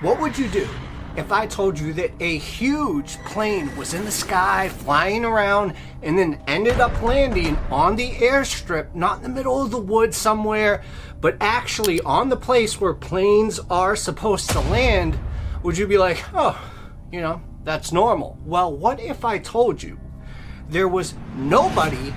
What would you do if I told you that a huge plane was in the sky, flying around, and then ended up landing on the airstrip, not in the middle of the woods somewhere, but actually on the place where planes are supposed to land? Would you be like, oh, you know, that's normal? Well, what if I told you there was nobody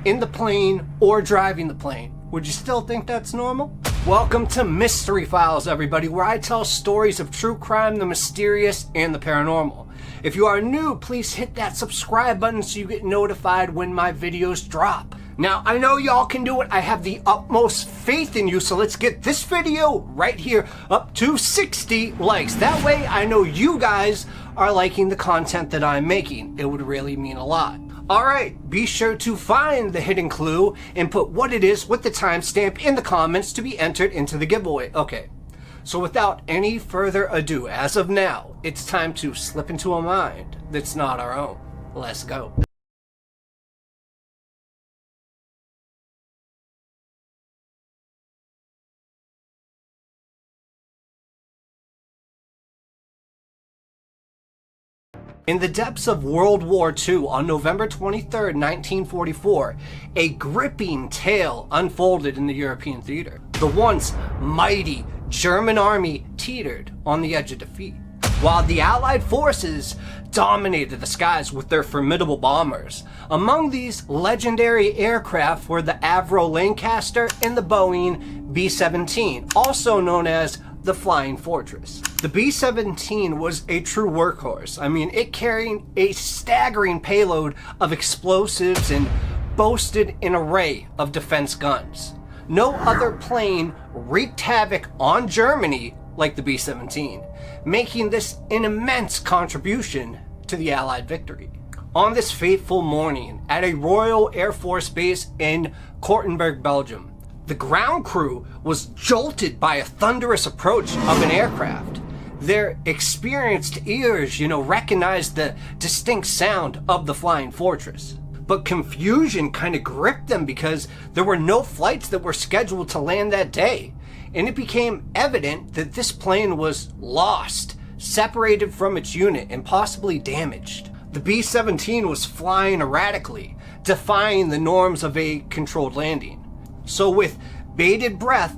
in the plane or driving the plane? Would you still think that's normal? Welcome to Mystery Files, everybody, where I tell stories of true crime, the mysterious, and the paranormal. If you are new, please hit that subscribe button so you get notified when my videos drop. Now, I know y'all can do it. I have the utmost faith in you, so let's get this video right here up to 60 likes. That way, I know you guys are liking the content that I'm making. It would really mean a lot. Alright, be sure to find the hidden clue and put what it is with the timestamp in the comments to be entered into the giveaway. Okay, so without any further ado, as of now, it's time to slip into a mind that's not our own. Let's go. In the depths of World War II, on November 23, 1944, a gripping tale unfolded in the European theater. The once mighty German army teetered on the edge of defeat, while the Allied forces dominated the skies with their formidable bombers. Among these legendary aircraft were the Avro Lancaster and the Boeing B-17, also known as the Flying Fortress. The B-17 was a true workhorse. I mean, it carried a staggering payload of explosives and boasted an array of defense guns. No other plane wreaked havoc on Germany like the B-17, making this an immense contribution to the Allied victory. On this fateful morning at a Royal Air Force base in Kortenberg, Belgium, the ground crew was jolted by a thunderous approach of an aircraft. Their experienced ears, recognized the distinct sound of the Flying Fortress. But confusion kind of gripped them because there were no flights that were scheduled to land that day. And it became evident that this plane was lost, separated from its unit, and possibly damaged. The B-17 was flying erratically, defying the norms of a controlled landing. So with bated breath,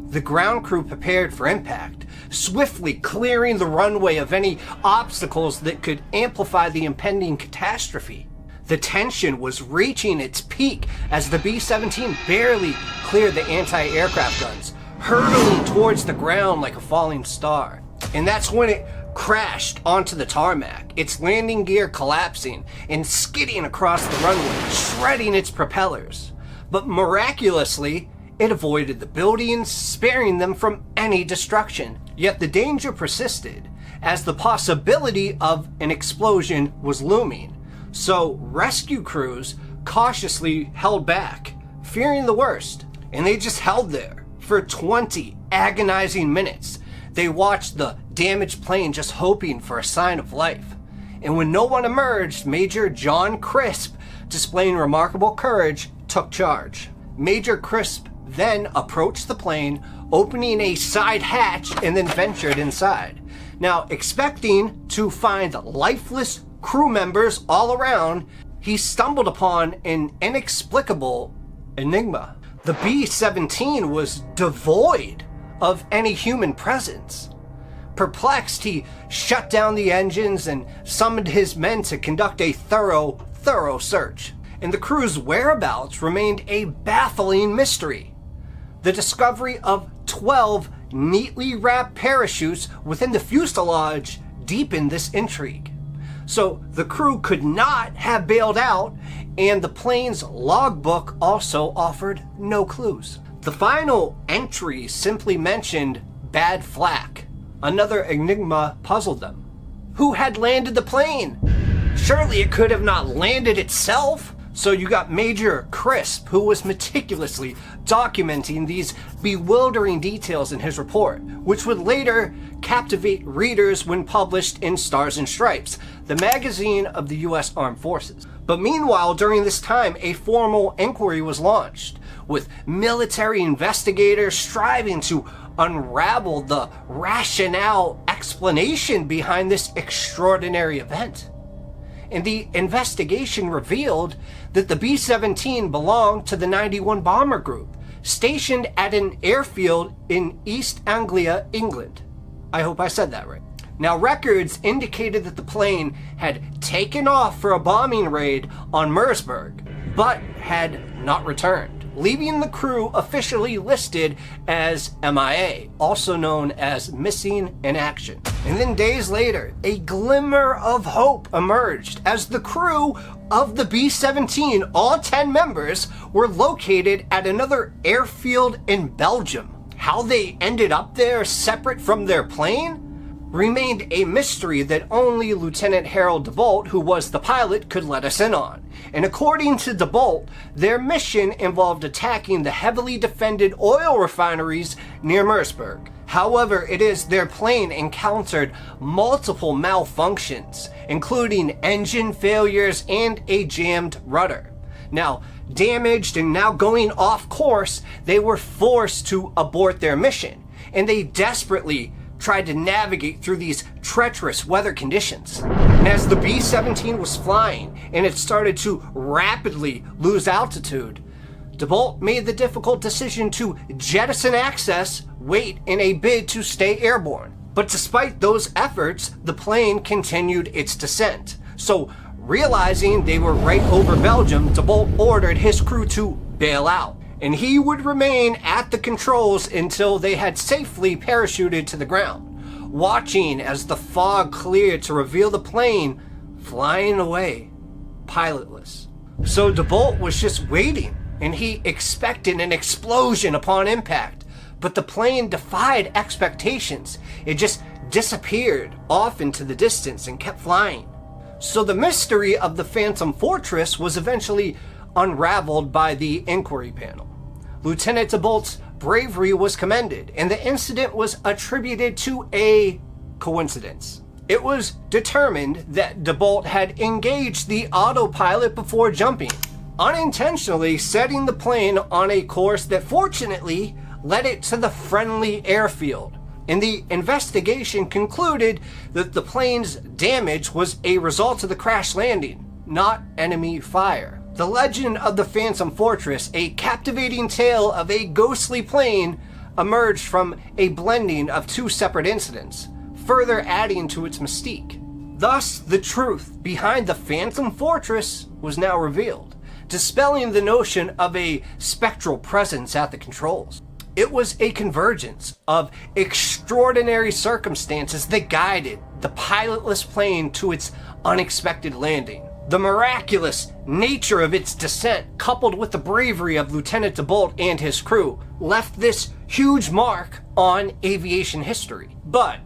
the ground crew prepared for impact, swiftly clearing the runway of any obstacles that could amplify the impending catastrophe. The tension was reaching its peak as the B-17 barely cleared the anti-aircraft guns, hurtling towards the ground like a falling star. And that's when it crashed onto the tarmac, its landing gear collapsing and skidding across the runway, shredding its propellers. But miraculously, it avoided the buildings, sparing them from any destruction. Yet the danger persisted, as the possibility of an explosion was looming. So rescue crews cautiously held back, fearing the worst. And they just held there for 20 agonizing minutes. They watched the damaged plane, just hoping for a sign of life. And when no one emerged, Major John Crisp, displaying remarkable courage, took charge. Major Crisp then approached the plane, opening a side hatch, and then ventured inside. Now, expecting to find lifeless crew members all around, he stumbled upon an inexplicable enigma. The B-17 was devoid of any human presence. Perplexed, he shut down the engines and summoned his men to conduct a thorough search. And the crew's whereabouts remained a baffling mystery. The discovery of 12 neatly wrapped parachutes within the fuselage deepened this intrigue. So the crew could not have bailed out, and the plane's logbook also offered no clues. The final entry simply mentioned bad flak. Another enigma puzzled them. Who had landed the plane? Surely it could have not landed itself. So you got Major Crisp, who was meticulously documenting these bewildering details in his report, which would later captivate readers when published in Stars and Stripes, the magazine of the U.S. Armed Forces. But meanwhile, during this time, a formal inquiry was launched, with military investigators striving to unravel the rationale explanation behind this extraordinary event. And the investigation revealed that the B-17 belonged to the 91 Bomber Group, stationed at an airfield in East Anglia, England. I hope I said that right. Now, records indicated that the plane had taken off for a bombing raid on Mersburg, but had not returned, leaving the crew officially listed as MIA, also known as Missing in Action. And then days later, a glimmer of hope emerged as the crew of the B-17, all 10 members, were located at another airfield in Belgium. How they ended up there separate from their plane remained a mystery that only Lieutenant Harold DeBolt, who was the pilot, could let us in on. And according to DeBolt, their mission involved attacking the heavily defended oil refineries near Mersburg. However, it is their plane encountered multiple malfunctions, including engine failures and a jammed rudder. Now, damaged and now going off course, they were forced to abort their mission, and they desperately tried to navigate through these treacherous weather conditions. And as the B-17 was flying and it started to rapidly lose altitude, DeBolt made the difficult decision to jettison access weight in a bid to stay airborne. But despite those efforts, the plane continued its descent. So, realizing they were right over Belgium, DeBolt ordered his crew to bail out, and he would remain at the controls until they had safely parachuted to the ground, watching as the fog cleared to reveal the plane flying away, pilotless. So DeBolt was just waiting, and he expected an explosion upon impact, but the plane defied expectations. It just disappeared off into the distance and kept flying. So the mystery of the Phantom Fortress was eventually unraveled by the inquiry panel. Lieutenant DeBolt's bravery was commended, and the incident was attributed to a coincidence. It was determined that DeBolt had engaged the autopilot before jumping, unintentionally setting the plane on a course that fortunately led it to the friendly airfield. And the investigation concluded that the plane's damage was a result of the crash landing, not enemy fire. The legend of the Phantom Fortress, a captivating tale of a ghostly plane, emerged from a blending of two separate incidents, further adding to its mystique. Thus, the truth behind the Phantom Fortress was now revealed, dispelling the notion of a spectral presence at the controls. It was a convergence of extraordinary circumstances that guided the pilotless plane to its unexpected landing. The miraculous nature of its descent, coupled with the bravery of Lieutenant DeBolt and his crew, left this huge mark on aviation history. But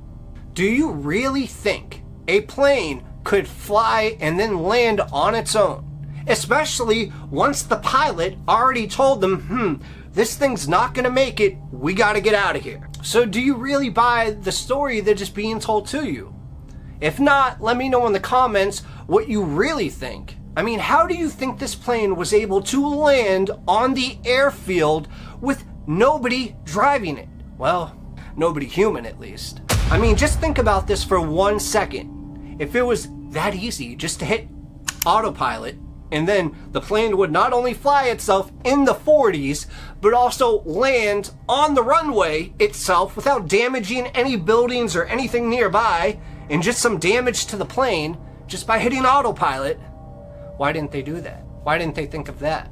do you really think a plane could fly and then land on its own? Especially once the pilot already told them, this thing's not gonna make it, we gotta get out of here. So do you really buy the story that is being told to you? If not, let me know in the comments what you really think. I mean, how do you think this plane was able to land on the airfield with nobody driving it? Well, nobody human at least. I mean, just think about this for 1 second. If it was that easy just to hit autopilot, and then the plane would not only fly itself in the 40s, but also land on the runway itself without damaging any buildings or anything nearby, and just some damage to the plane just by hitting autopilot. Why didn't they do that? Why didn't they think of that?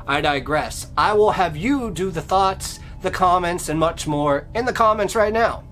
I digress. I will have you do the thoughts, the comments, and much more in the comments right now.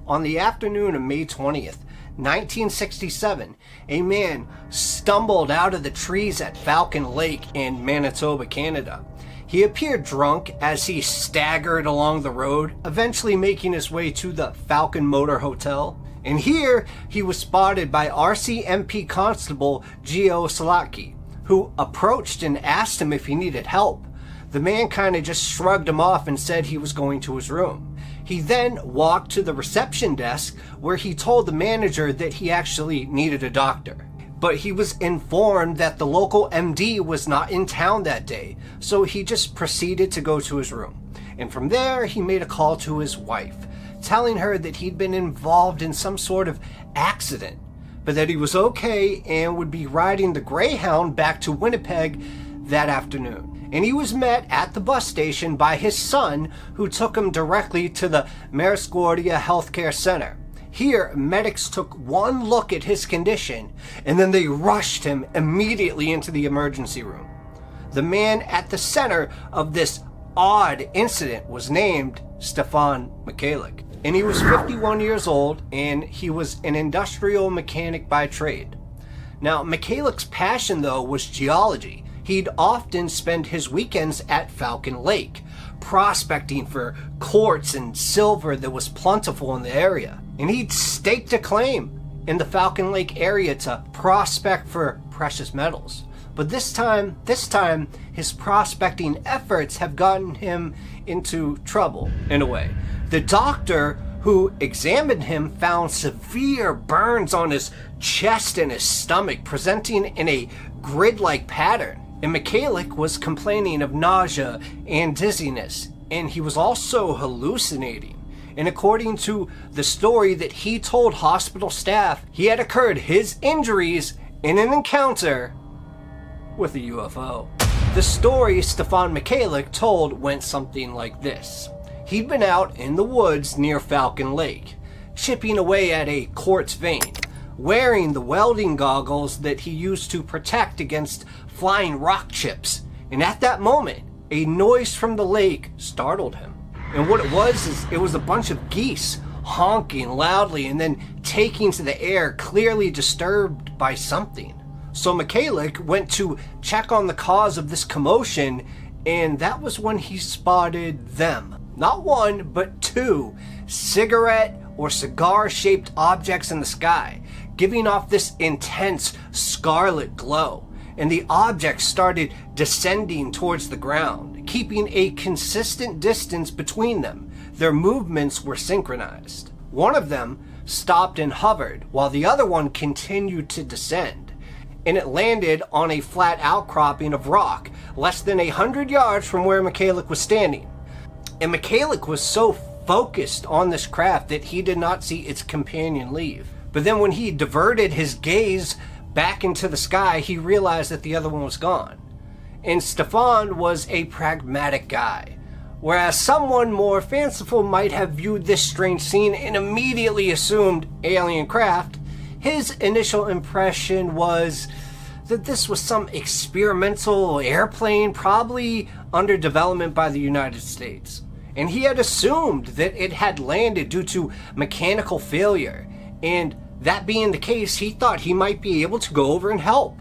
On the afternoon of May 20th, 1967, a man stumbled out of the trees at Falcon Lake in Manitoba, Canada. He appeared drunk as he staggered along the road, eventually making his way to the Falcon Motor Hotel. And here, he was spotted by RCMP Constable Gio Salaki, who approached and asked him if he needed help. The man kind of just shrugged him off and said he was going to his room. He then walked to the reception desk where he told the manager that he actually needed a doctor. But he was informed that the local MD was not in town that day, so he just proceeded to go to his room. And from there, he made a call to his wife, telling her that he'd been involved in some sort of accident, but that he was okay and would be riding the Greyhound back to Winnipeg that afternoon. And he was met at the bus station by his son, who took him directly to the Mariscordia Healthcare Center. Here, medics took one look at his condition, and then they rushed him immediately into the emergency room. The man at the center of this odd incident was named Stefan Michalik, and he was 51 years old, and he was an industrial mechanic by trade. Now, Michalik's passion, though, was geology. He'd often spend his weekends at Falcon Lake, prospecting for quartz and silver that was plentiful in the area. And he'd staked a claim in the Falcon Lake area to prospect for precious metals. But this time, his prospecting efforts have gotten him into trouble, in a way. The doctor who examined him found severe burns on his chest and his stomach, presenting in a grid-like pattern. And Michalik was complaining of nausea and dizziness, and he was also hallucinating. And according to the story that he told hospital staff, he had incurred his injuries in an encounter with a UFO. The story Stefan Michalik told went something like this. He'd been out in the woods near Falcon Lake, chipping away at a quartz vein, wearing the welding goggles that he used to protect against flying rock chips. And at that moment, a noise from the lake startled him. And what it was is it was a bunch of geese honking loudly and then taking to the air, clearly disturbed by something. So Michalik went to check on the cause of this commotion, and that was when he spotted them. Not one, but two cigarette or cigar-shaped objects in the sky, giving off this intense scarlet glow. And the objects started descending towards the ground, keeping a consistent distance between them. Their movements were synchronized. One of them stopped and hovered, while the other one continued to descend. And it landed on a flat outcropping of rock, less than 100 yards from where Michalik was standing. And Michalik was so focused on this craft that he did not see its companion leave. But then when he diverted his gaze back into the sky, he realized that the other one was gone. And Stefan was a pragmatic guy, whereas someone more fanciful might have viewed this strange scene and immediately assumed alien craft. His initial impression was that this was some experimental airplane, probably under development by the United States. And he had assumed that it had landed due to mechanical failure, and that being the case, he thought he might be able to go over and help.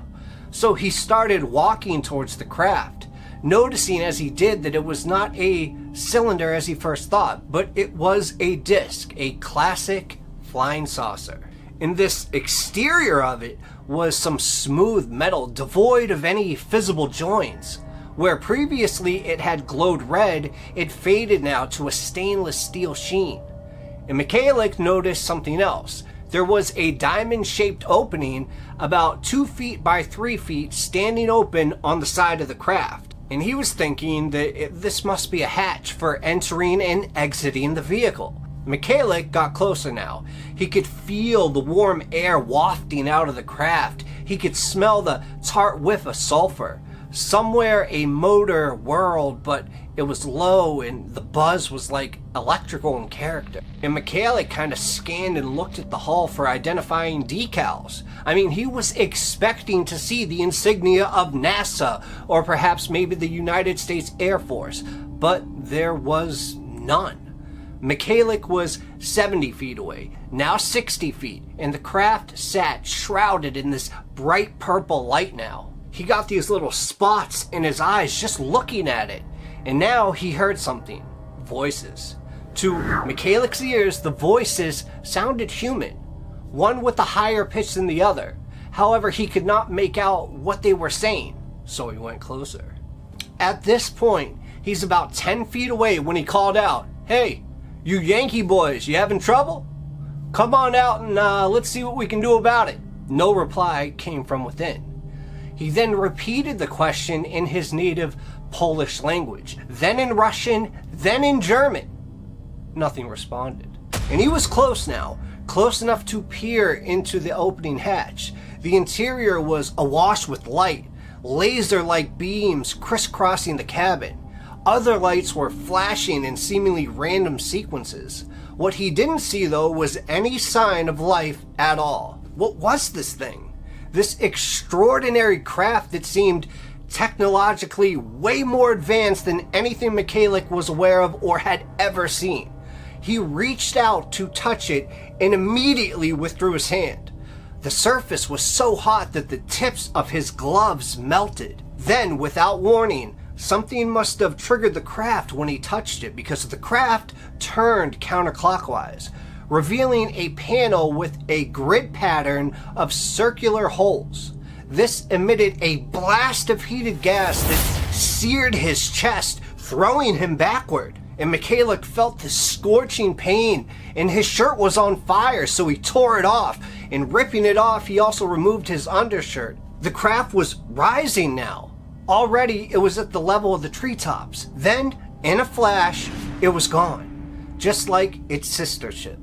So he started walking towards the craft, noticing as he did that it was not a cylinder as he first thought, but it was a disc, a classic flying saucer. And this exterior of it was some smooth metal devoid of any visible joints. Where previously it had glowed red, it faded now to a stainless steel sheen. And Michalik noticed something else. There was a diamond-shaped opening about 2 feet by 3 feet standing open on the side of the craft. And he was thinking that this must be a hatch for entering and exiting the vehicle. Michalik got closer now. He could feel the warm air wafting out of the craft. He could smell the tart whiff of sulfur. Somewhere a motor whirled, but it was low and the buzz was like electrical in character. And Michalik kind of scanned and looked at the hull for identifying decals. I mean, he was expecting to see the insignia of NASA or perhaps maybe the United States Air Force, but there was none. Michalik was 70 feet away, now 60 feet, and the craft sat shrouded in this bright purple light now. He got these little spots in his eyes just looking at it. And now he heard something. Voices. To Michalik's ears, the voices sounded human, one with a higher pitch than the other. However, he could not make out what they were saying, so he went closer. At this point, he's about 10 feet away when he called out, "Hey, you Yankee boys, you having trouble? Come on out and let's see what we can do about it." No reply came from within. He then repeated the question in his native Polish language, then in Russian, then in German. Nothing responded. And he was close now, close enough to peer into the opening hatch. The interior was awash with light, laser-like beams crisscrossing the cabin. Other lights were flashing in seemingly random sequences. What he didn't see, though, was any sign of life at all. What was this thing? This extraordinary craft that seemed technologically way more advanced than anything Michalik was aware of or had ever seen. He reached out to touch it and immediately withdrew his hand. The surface was so hot that the tips of his gloves melted. Then, without warning, something must have triggered the craft when he touched it, because the craft turned counterclockwise, revealing a panel with a grid pattern of circular holes. This emitted a blast of heated gas that seared his chest, throwing him backward. And Michalik felt this scorching pain, and his shirt was on fire, so he tore it off. And ripping it off, he also removed his undershirt. The craft was rising now. Already, it was at the level of the treetops. Then, in a flash, it was gone, just like its sister ship.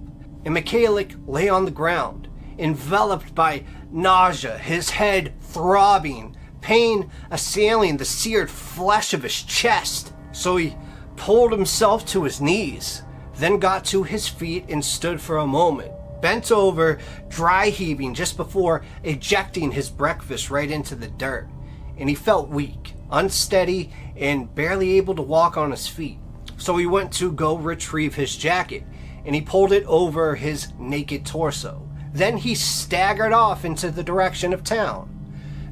And Michalik lay on the ground, enveloped by nausea, his head throbbing, pain assailing the seared flesh of his chest. So he pulled himself to his knees, then got to his feet and stood for a moment, bent over, dry heaving just before ejecting his breakfast right into the dirt. And he felt weak, unsteady, and barely able to walk on his feet. So he went to go retrieve his jacket, and he pulled it over his naked torso. Then he staggered off into the direction of town.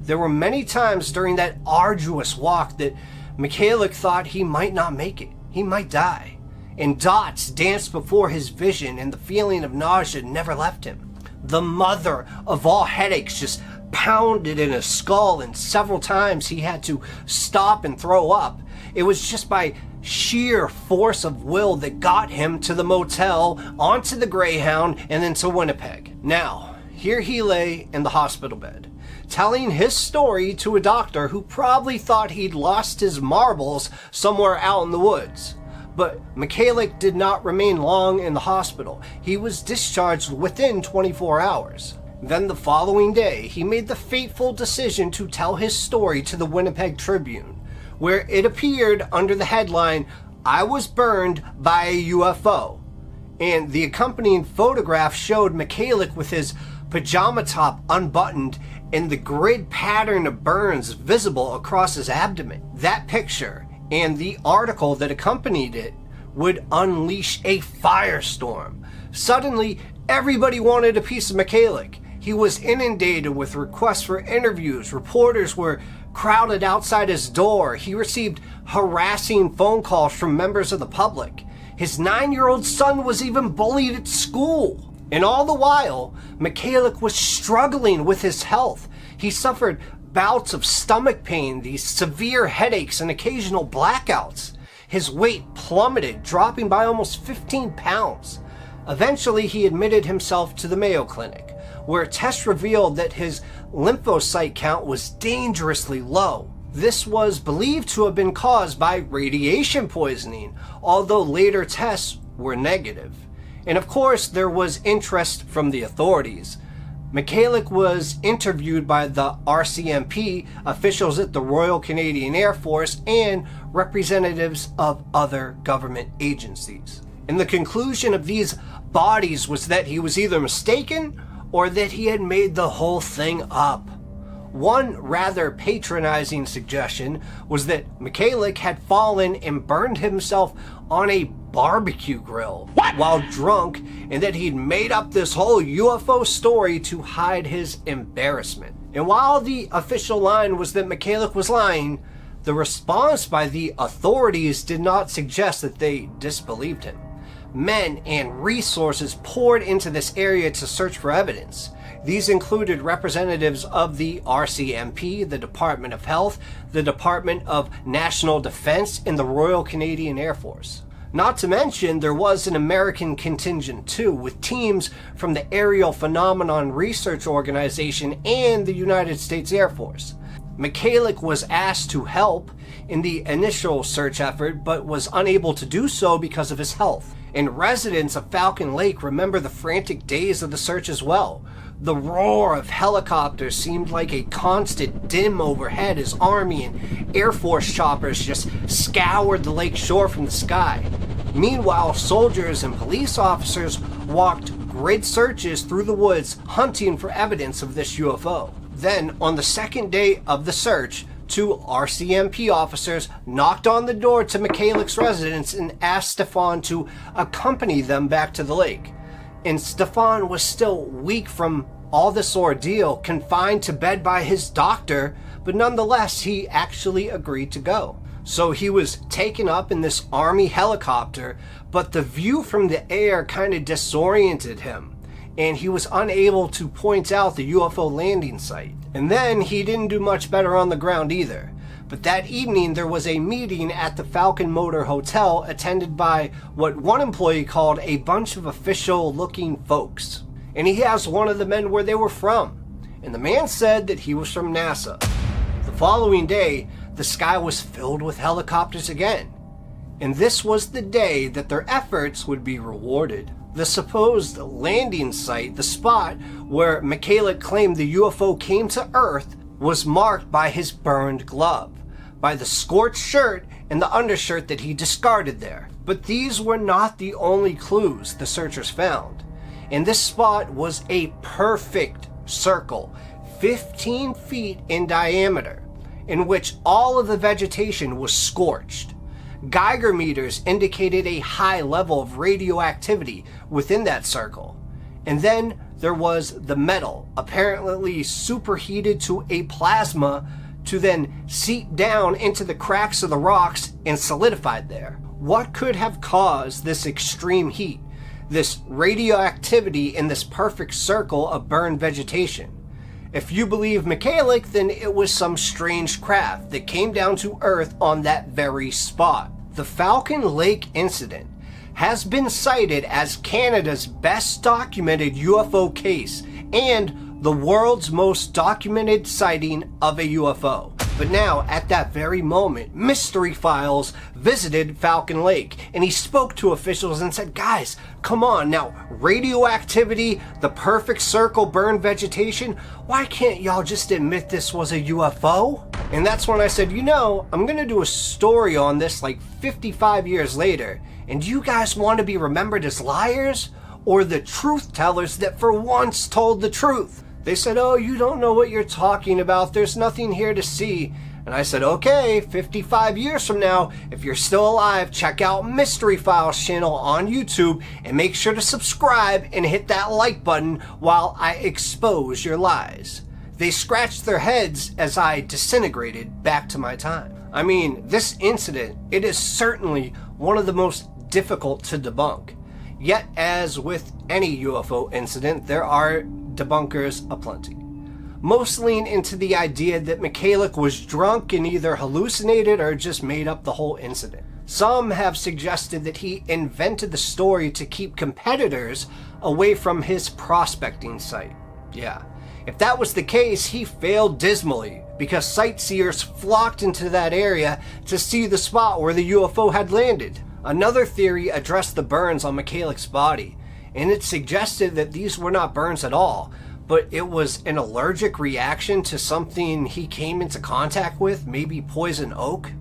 There were many times during that arduous walk that Michalik thought he might not make it. He might die. And dots danced before his vision, and the feeling of nausea never left him. The mother of all headaches just pounded in his skull, and several times he had to stop and throw up. It was just by sheer force of will that got him to the motel, onto the Greyhound, and then to Winnipeg. Now, here he lay in the hospital bed, telling his story to a doctor who probably thought he'd lost his marbles somewhere out in the woods. But Michalik did not remain long in the hospital. He was discharged within 24 hours. Then the following day, he made the fateful decision to tell his story to the Winnipeg Tribune, where it appeared under the headline, "I was burned by a UFO." And the accompanying photograph showed Michalik with his pajama top unbuttoned and the grid pattern of burns visible across his abdomen. That picture and the article that accompanied it would unleash a firestorm. Suddenly, everybody wanted a piece of Michalik. He was inundated with requests for interviews. Reporters were crowded outside his door. He received harassing phone calls from members of the public. His 9-year-old son was even bullied at school. And all the while, Michalik was struggling with his health. He suffered bouts of stomach pain, these severe headaches, and occasional blackouts. His weight plummeted, dropping by almost 15 pounds. Eventually, he admitted himself to the Mayo Clinic, where tests revealed that his lymphocyte count was dangerously low. This was believed to have been caused by radiation poisoning, although later tests were negative. And of course, there was interest from the authorities. Michalik was interviewed by the RCMP, officials at the Royal Canadian Air Force, and representatives of other government agencies. And the conclusion of these bodies was that he was either mistaken or that he had made the whole thing up. One rather patronizing suggestion was that Michalik had fallen and burned himself on a barbecue grill while drunk, and that he'd made up this whole UFO story to hide his embarrassment. And while the official line was that Michalik was lying, the response by the authorities did not suggest that they disbelieved him. Men and resources poured into this area to search for evidence. These included representatives of the RCMP, the Department of Health, the Department of National Defense, and the Royal Canadian Air Force. Not to mention, there was an American contingent too, with teams from the Aerial Phenomenon Research Organization and the United States Air Force. Michalik was asked to help in the initial search effort, but was unable to do so because of his health. And residents of Falcon Lake remember the frantic days of the search as well. The roar of helicopters seemed like a constant din overhead as Army and Air Force choppers just scoured the lake shore from the sky. Meanwhile, soldiers and police officers walked grid searches through the woods hunting for evidence of this UFO. Then, on the second day of the search, 2 RCMP officers knocked on the door to Michalik's residence and asked Stefan to accompany them back to the lake. And Stefan was still weak from all this ordeal, confined to bed by his doctor, but nonetheless, he actually agreed to go. So he was taken up in this Army helicopter, but the view from the air kind of disoriented him, and he was unable to point out the UFO landing site. And then he didn't do much better on the ground either. But that evening there was a meeting at the Falcon Motor Hotel attended by what one employee called a bunch of official looking folks. And he asked one of the men where they were from. And the man said that he was from NASA. The following day, the sky was filled with helicopters again. And this was the day that their efforts would be rewarded. The supposed landing site, the spot where Michalik claimed the UFO came to Earth, was marked by his burned glove, by the scorched shirt and the undershirt that he discarded there. But these were not the only clues the searchers found. And this spot was a perfect circle, 15 feet in diameter, in which all of the vegetation was scorched. Geiger meters indicated a high level of radioactivity within that circle. And then there was the metal, apparently superheated to a plasma to then seep down into the cracks of the rocks and solidified there. What could have caused this extreme heat, this radioactivity in this perfect circle of burned vegetation? If you believe Michalik, then it was some strange craft that came down to Earth on that very spot. The Falcon Lake incident has been cited as Canada's best documented UFO case and the world's most documented sighting of a UFO. But now, at that very moment, Mystery Files visited Falcon Lake, and he spoke to officials and said, guys, come on now, radioactivity, the perfect circle, burned vegetation, why can't y'all just admit this was a UFO? And that's when I said, you know, I'm gonna do a story on this like 55 years later, and do you guys want to be remembered as liars or the truth tellers that for once told the truth? They said, oh, you don't know what you're talking about. There's nothing here to see. And I said, okay, 55 years from now, if you're still alive, check out Mystery Files channel on YouTube and make sure to subscribe and hit that like button while I expose your lies. They scratched their heads as I disintegrated back to my time. I mean, this incident, it is certainly one of the most difficult to debunk. Yet, as with any UFO incident, there are debunkers aplenty. Most lean into the idea that Michalik was drunk and either hallucinated or just made up the whole incident. Some have suggested that he invented the story to keep competitors away from his prospecting site. Yeah, if that was the case, he failed dismally because sightseers flocked into that area to see the spot where the UFO had landed. Another theory addressed the burns on Michalik's body, and it suggested that these were not burns at all, but it was an allergic reaction to something he came into contact with, maybe poison oak.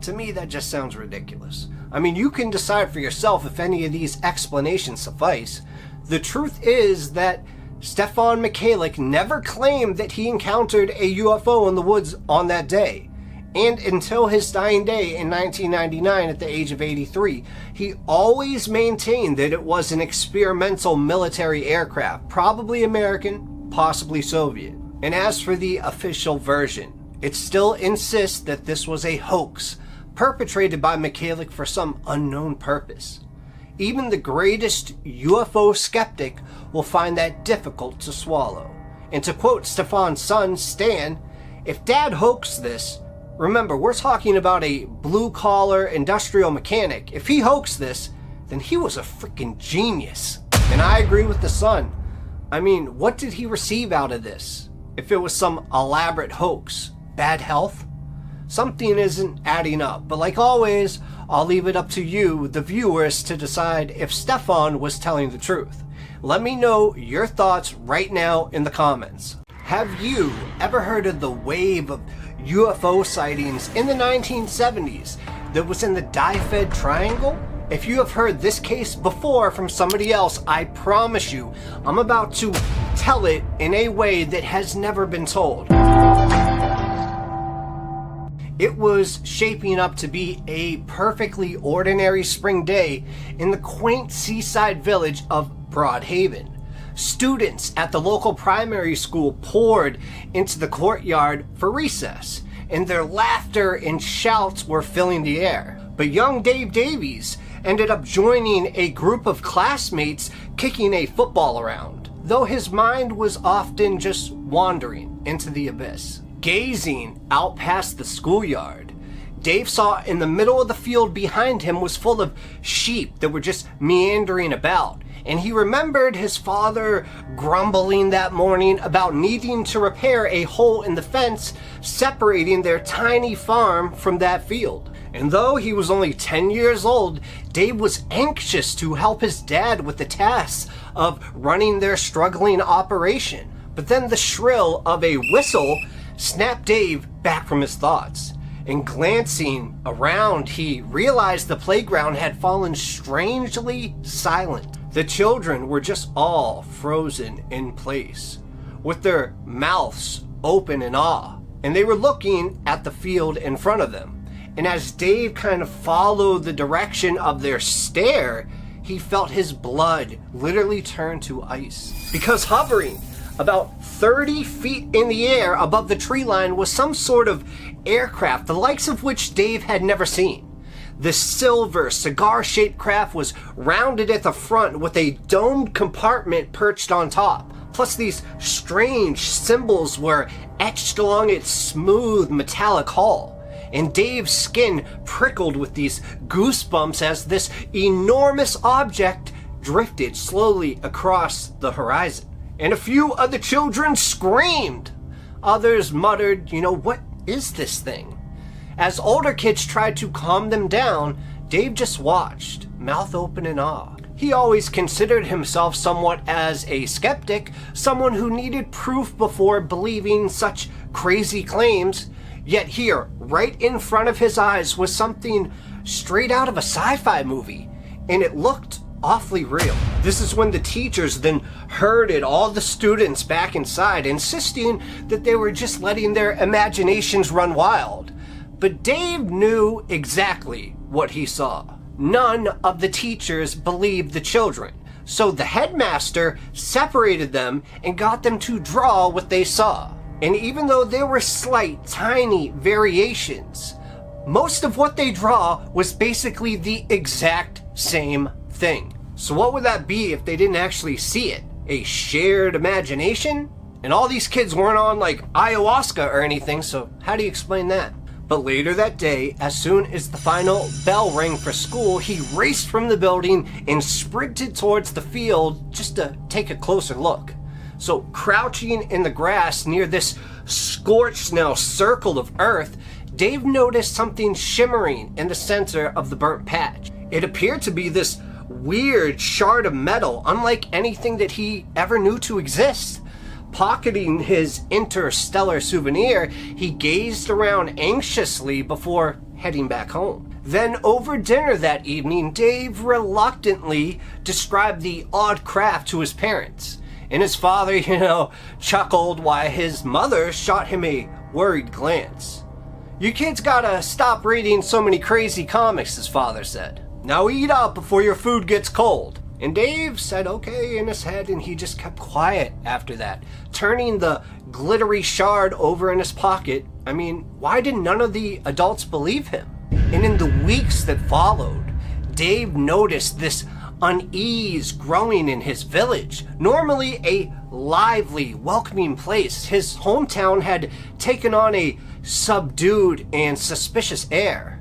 To me, that just sounds ridiculous. I mean, you can decide for yourself if any of these explanations suffice. The truth is that Stefan Michalik never claimed that he encountered a UFO in the woods on that day. And until his dying day in 1999 at the age of 83, he always maintained that it was an experimental military aircraft, probably American, possibly Soviet. And as for the official version, it still insists that this was a hoax perpetrated by Michalik for some unknown purpose. Even the greatest UFO skeptic will find that difficult to swallow. And to quote Stefan's son, Stan, if Dad hoaxed this, remember, we're talking about a blue-collar industrial mechanic. If he hoaxed this, then he was a freaking genius. And I agree with the son. I mean, what did he receive out of this? If it was some elaborate hoax, bad health? Something isn't adding up, but like always, I'll leave it up to you, the viewers, to decide if Stefan was telling the truth. Let me know your thoughts right now in the comments. Have you ever heard of the wave of UFO sightings in the 1970s that was in the Bennington Triangle? If you have heard this case before from somebody else, I promise you, I'm about to tell it in a way that has never been told. It was shaping up to be a perfectly ordinary spring day in the quaint seaside village of Broadhaven. Students at the local primary school poured into the courtyard for recess, and their laughter and shouts were filling the air. But young Dave Davies ended up joining a group of classmates kicking a football around, though his mind was often just wandering into the abyss. Gazing out past the schoolyard, Dave saw in the middle of the field behind him was full of sheep that were just meandering about, and he remembered his father grumbling that morning about needing to repair a hole in the fence separating their tiny farm from that field. And though he was only 10 years old, Dave was anxious to help his dad with the task of running their struggling operation. But then the shrill of a whistle snapped Dave back from his thoughts. And glancing around, he realized the playground had fallen strangely silent. The children were just all frozen in place, with their mouths open in awe, and they were looking at the field in front of them. And as Dave kind of followed the direction of their stare, he felt his blood literally turn to ice. Because hovering about 30 feet in the air above the tree line was some sort of aircraft, the likes of which Dave had never seen. The silver, cigar-shaped craft was rounded at the front with a domed compartment perched on top. Plus, these strange symbols were etched along its smooth metallic hull. And Dave's skin prickled with these goosebumps as this enormous object drifted slowly across the horizon. And a few of the children screamed. Others muttered, what is this thing? As older kids tried to calm them down, Dave just watched, mouth open in awe. He always considered himself somewhat as a skeptic, someone who needed proof before believing such crazy claims. Yet here, right in front of his eyes, was something straight out of a sci-fi movie, and it looked awfully real. This is when the teachers then herded all the students back inside, insisting that they were just letting their imaginations run wild. But Dave knew exactly what he saw. None of the teachers believed the children, so the headmaster separated them and got them to draw what they saw. And even though there were slight, tiny variations, most of what they draw was basically the exact same thing. So what would that be if they didn't actually see it? A shared imagination? And all these kids weren't on like ayahuasca or anything, so how do you explain that? But later that day, as soon as the final bell rang for school, he raced from the building and sprinted towards the field just to take a closer look. So crouching in the grass near this scorched now circle of earth, Dave noticed something shimmering in the center of the burnt patch. It appeared to be this weird shard of metal, unlike anything that he ever knew to exist. Pocketing his interstellar souvenir, he gazed around anxiously before heading back home. Then over dinner that evening, Dave reluctantly described the odd craft to his parents. And his father, chuckled while his mother shot him a worried glance. "You kids gotta stop reading so many crazy comics," his father said. "Now eat up before your food gets cold." And Dave said okay in his head, and he just kept quiet after that, turning the glittery shard over in his pocket. Why did none of the adults believe him? And in the weeks that followed, Dave noticed this unease growing in his village. Normally a lively, welcoming place, his hometown had taken on a subdued and suspicious air.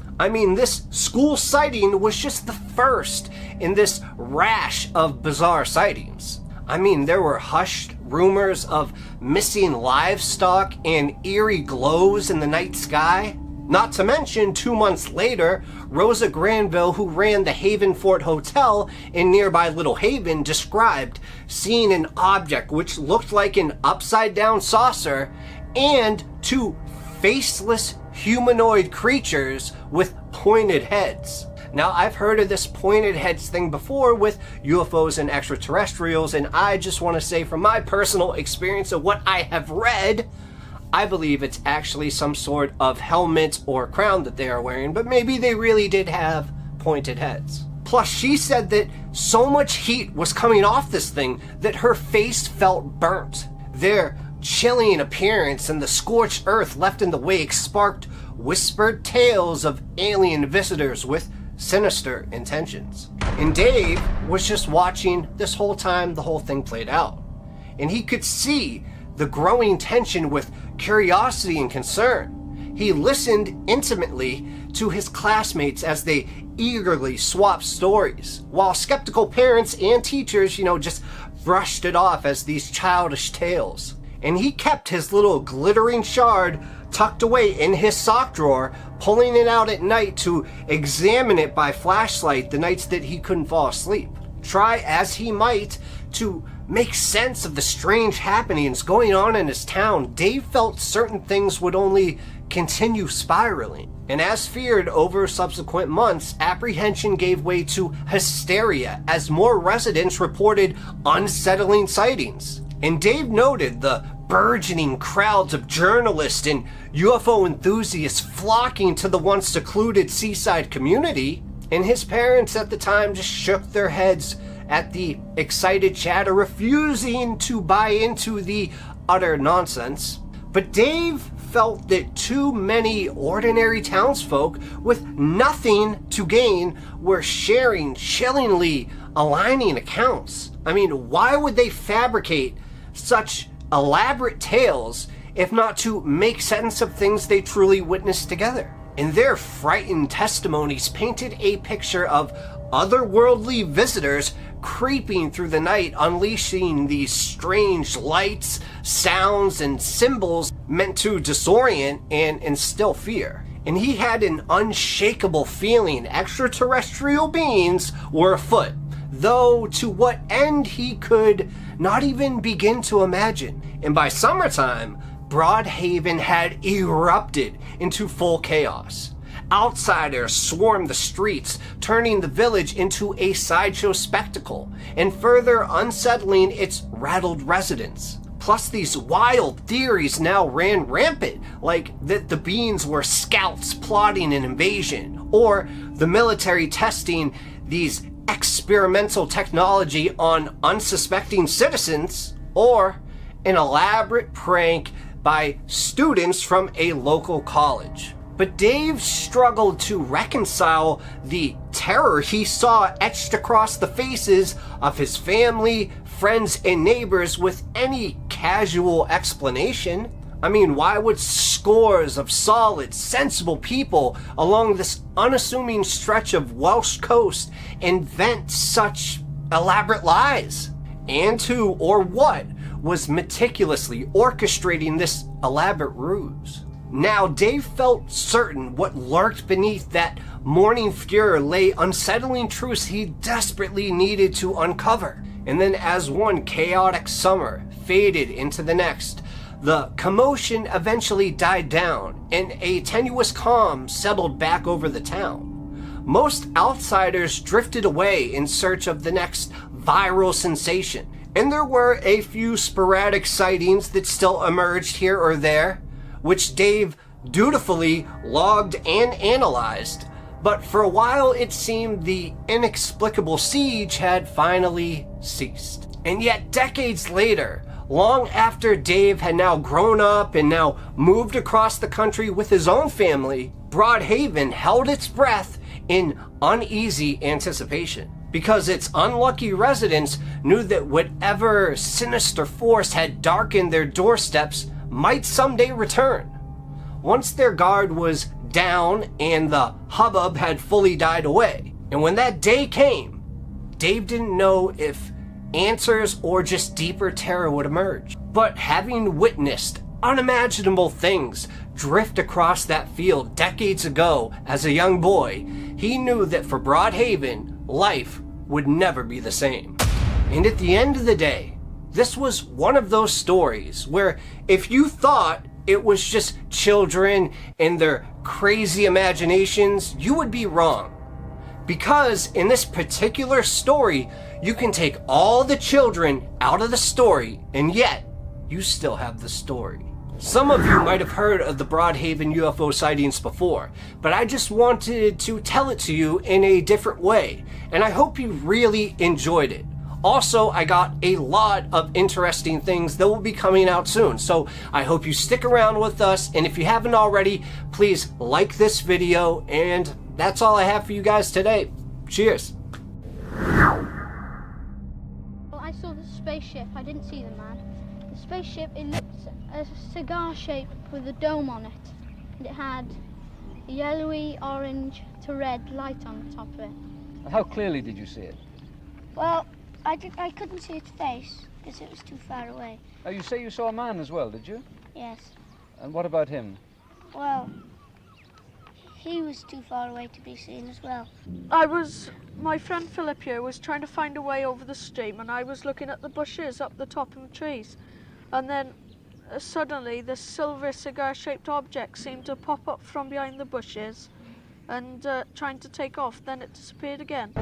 This school sighting was just the first in this rash of bizarre sightings. There were hushed rumors of missing livestock and eerie glows in the night sky. Not to mention, 2 months later, Rosa Granville, who ran the Haven Fort Hotel in nearby Little Haven, described seeing an object which looked like an upside-down saucer and 2 faceless humanoid creatures with pointed heads. Now, I've heard of this pointed heads thing before with UFOs and extraterrestrials, and I just want to say from my personal experience of what I have read, I believe it's actually some sort of helmet or crown that they are wearing, but maybe they really did have pointed heads. Plus, she said that so much heat was coming off this thing that her face felt burnt. Their chilling appearance and the scorched earth left in the wake sparked whispered tales of alien visitors with sinister intentions. And Dave was just watching this whole time the whole thing played out. And he could see the growing tension with curiosity and concern. He listened intimately to his classmates as they eagerly swapped stories, while skeptical parents and teachers, just brushed it off as these childish tales. And he kept his little glittering shard tucked away in his sock drawer, pulling it out at night to examine it by flashlight the nights that he couldn't fall asleep. Try as he might to make sense of the strange happenings going on in his town, Dave felt certain things would only continue spiraling. And as feared over subsequent months, apprehension gave way to hysteria as more residents reported unsettling sightings. And Dave noted the burgeoning crowds of journalists and UFO enthusiasts flocking to the once secluded seaside community, and his parents at the time just shook their heads at the excited chatter, refusing to buy into the utter nonsense. But Dave felt that too many ordinary townsfolk with nothing to gain were sharing chillingly aligning accounts. I mean, why would they fabricate such elaborate tales if not to make sense of things they truly witnessed together? And their frightened testimonies painted a picture of otherworldly visitors creeping through the night, unleashing these strange lights, sounds, and symbols meant to disorient and instill fear. And he had an unshakable feeling extraterrestrial beings were afoot, though to what end he could not even begin to imagine. And by summertime, Broadhaven had erupted into full chaos. Outsiders swarmed the streets, turning the village into a sideshow spectacle, and further unsettling its rattled residents. Plus, these wild theories now ran rampant, like that the beings were scouts plotting an invasion, or the military testing these experimental technology on unsuspecting citizens, or an elaborate prank by students from a local college. But Dave struggled to reconcile the terror he saw etched across the faces of his family, friends, and neighbors with any casual explanation. I mean, why would scores of solid, sensible people along this unassuming stretch of Welsh coast invent such elaborate lies? And who or what was meticulously orchestrating this elaborate ruse? Now, Dave felt certain what lurked beneath that morning furor lay unsettling truths he desperately needed to uncover. And then as one chaotic summer faded into the next, the commotion eventually died down and a tenuous calm settled back over the town. Most outsiders drifted away in search of the next viral sensation, and there were a few sporadic sightings that still emerged here or there, which Dave dutifully logged and analyzed. But for a while it seemed the inexplicable siege had finally ceased. And yet decades later, long after Dave had now grown up and now moved across the country with his own family, Broadhaven held its breath in uneasy anticipation, because its unlucky residents knew that whatever sinister force had darkened their doorsteps might someday return. Once their guard was down and the hubbub had fully died away. And when that day came, Dave didn't know if answers or just deeper terror would emerge. But having witnessed unimaginable things drift across that field decades ago as a young boy, he knew that for Broadhaven, life would never be the same. And at the end of the day, this was one of those stories where if you thought it was just children and their crazy imaginations, you would be wrong. Because in this particular story, you can take all the children out of the story, and yet you still have the story. Some of you might have heard of the Broadhaven UFO sightings before, but I just wanted to tell it to you in a different way, and I hope you really enjoyed it. Also, I got a lot of interesting things that will be coming out soon, so I hope you stick around with us, and if you haven't already, please like this video, and that's all I have for you guys today. Cheers. Well, I saw the spaceship. I didn't see the man. The spaceship, it looked a cigar shape with a dome on it, and it had a yellowy orange to red light on the top of it. How clearly did you see it? Well, I couldn't see its face because it was too far away. Oh, you say you saw a man as well, did you? Yes. And what about him? Well, he was too far away to be seen as well. My friend Philip here was trying to find a way over the stream, and I was looking at the bushes up the top of the trees. And then suddenly this silver cigar-shaped object seemed to pop up from behind the bushes and trying to take off. Then it disappeared again.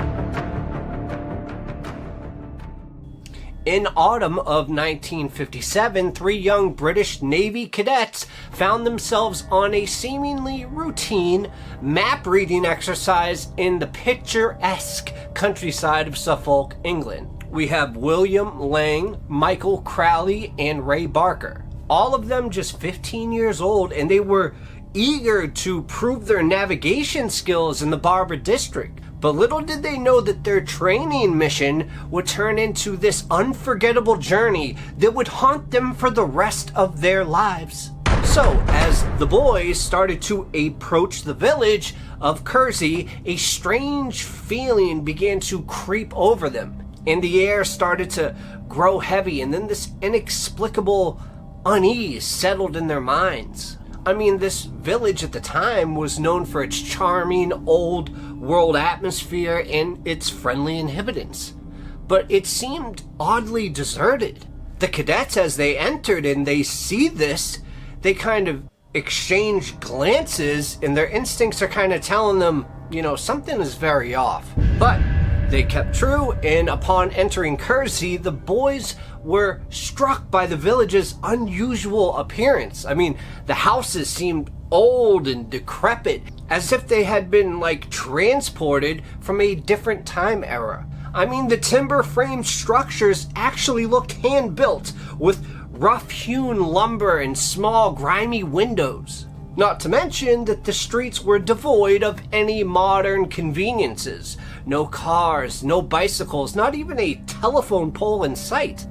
In autumn of 1957, 3 young British Navy cadets found themselves on a seemingly routine map-reading exercise in the picturesque countryside of Suffolk, England. We have William Lang, Michael Crowley, and Ray Barker. All of them just 15 years old, and they were eager to prove their navigation skills in the Barbara district. But little did they know that their training mission would turn into this unforgettable journey that would haunt them for the rest of their lives. So, as the boys started to approach the village of Kerzy, a strange feeling began to creep over them, and the air started to grow heavy, and then this inexplicable unease settled in their minds. I mean, this village at the time was known for its charming old world atmosphere and its friendly inhabitants, but it seemed oddly deserted. The cadets, as they entered and they see this, they kind of exchange glances, and their instincts are kind of telling them, you know, something is very off. But they kept true, and upon entering Kerzy, the boys were struck by the village's unusual appearance. I mean, the houses seemed old and decrepit, as if they had been, like, transported from a different time era. I mean, the timber-framed structures actually looked hand-built, with rough-hewn lumber and small, grimy windows. Not to mention that the streets were devoid of any modern conveniences. No cars, no bicycles, not even a telephone pole in sight.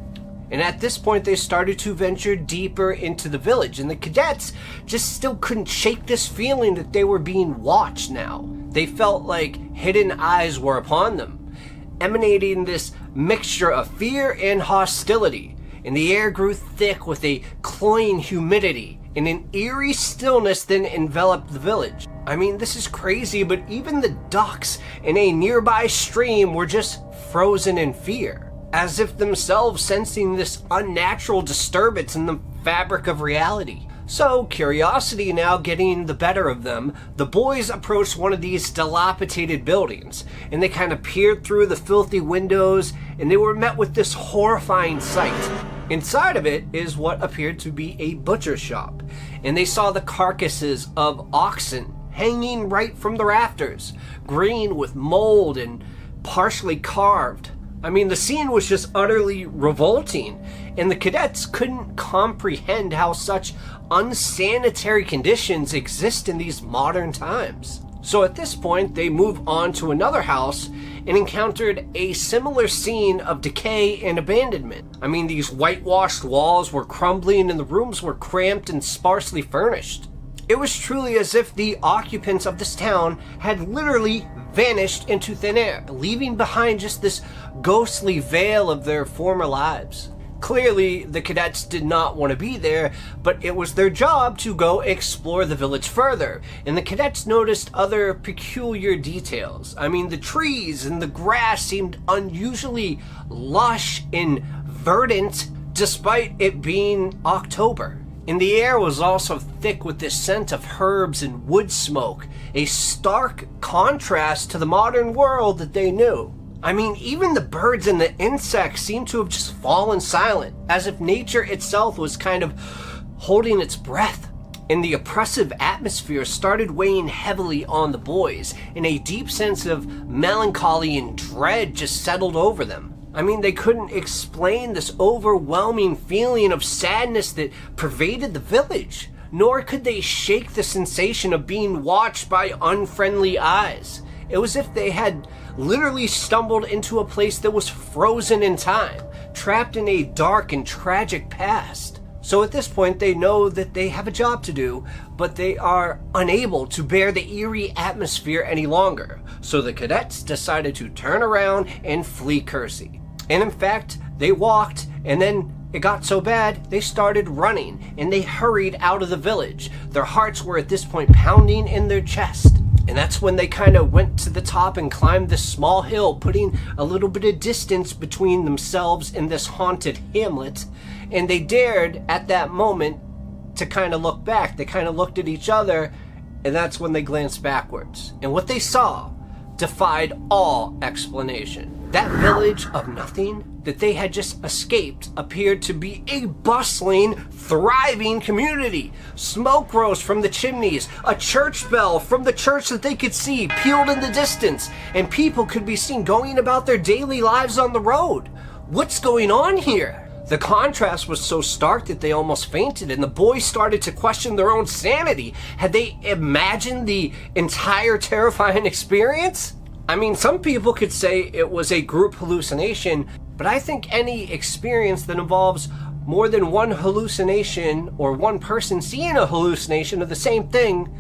And at this point, they started to venture deeper into the village, and the cadets just still couldn't shake this feeling that they were being watched now. They felt like hidden eyes were upon them, emanating this mixture of fear and hostility, and the air grew thick with a cloying humidity, and an eerie stillness then enveloped the village. I mean, this is crazy, but even the ducks in a nearby stream were just frozen in fear, as if themselves sensing this unnatural disturbance in the fabric of reality. So, curiosity now getting the better of them, the boys approached one of these dilapidated buildings, and they kind of peered through the filthy windows, and they were met with this horrifying sight. Inside of it is what appeared to be a butcher shop, and they saw the carcasses of oxen hanging right from the rafters, green with mold and partially carved. I mean, the scene was just utterly revolting, and the cadets couldn't comprehend how such unsanitary conditions exist in these modern times. So at this point, they move on to another house and encountered a similar scene of decay and abandonment. I mean, these whitewashed walls were crumbling and the rooms were cramped and sparsely furnished. It was truly as if the occupants of this town had literally vanished into thin air, leaving behind just this ghostly veil of their former lives. Clearly, the cadets did not want to be there, but it was their job to go explore the village further, and the cadets noticed other peculiar details. I mean, the trees and the grass seemed unusually lush and verdant, despite it being October. And the air was also thick with this scent of herbs and wood smoke, a stark contrast to the modern world that they knew. I mean, even the birds and the insects seemed to have just fallen silent, as if nature itself was kind of holding its breath. And the oppressive atmosphere started weighing heavily on the boys, and a deep sense of melancholy and dread just settled over them. I mean, they couldn't explain this overwhelming feeling of sadness that pervaded the village, nor could they shake the sensation of being watched by unfriendly eyes. It was as if they had literally stumbled into a place that was frozen in time, trapped in a dark and tragic past. So at this point, they know that they have a job to do, but they are unable to bear the eerie atmosphere any longer. So the cadets decided to turn around and flee Kerzy. And in fact, they walked, and then it got so bad, they started running, and they hurried out of the village. Their hearts were at this point pounding in their chest. And that's when they kind of went to the top and climbed this small hill, putting a little bit of distance between themselves and this haunted hamlet. And they dared, at that moment, to kind of look back. They kind of looked at each other, and that's when they glanced backwards. And what they saw defied all explanation. That village of nothing that they had just escaped appeared to be a bustling, thriving community. Smoke rose from the chimneys, a church bell from the church that they could see peeled in the distance, and people could be seen going about their daily lives on the road. What's going on here? The contrast was so stark that they almost fainted, and the boys started to question their own sanity. Had they imagined the entire terrifying experience? I mean, some people could say it was a group hallucination, but I think any experience that involves more than one hallucination or one person seeing a hallucination of the same thing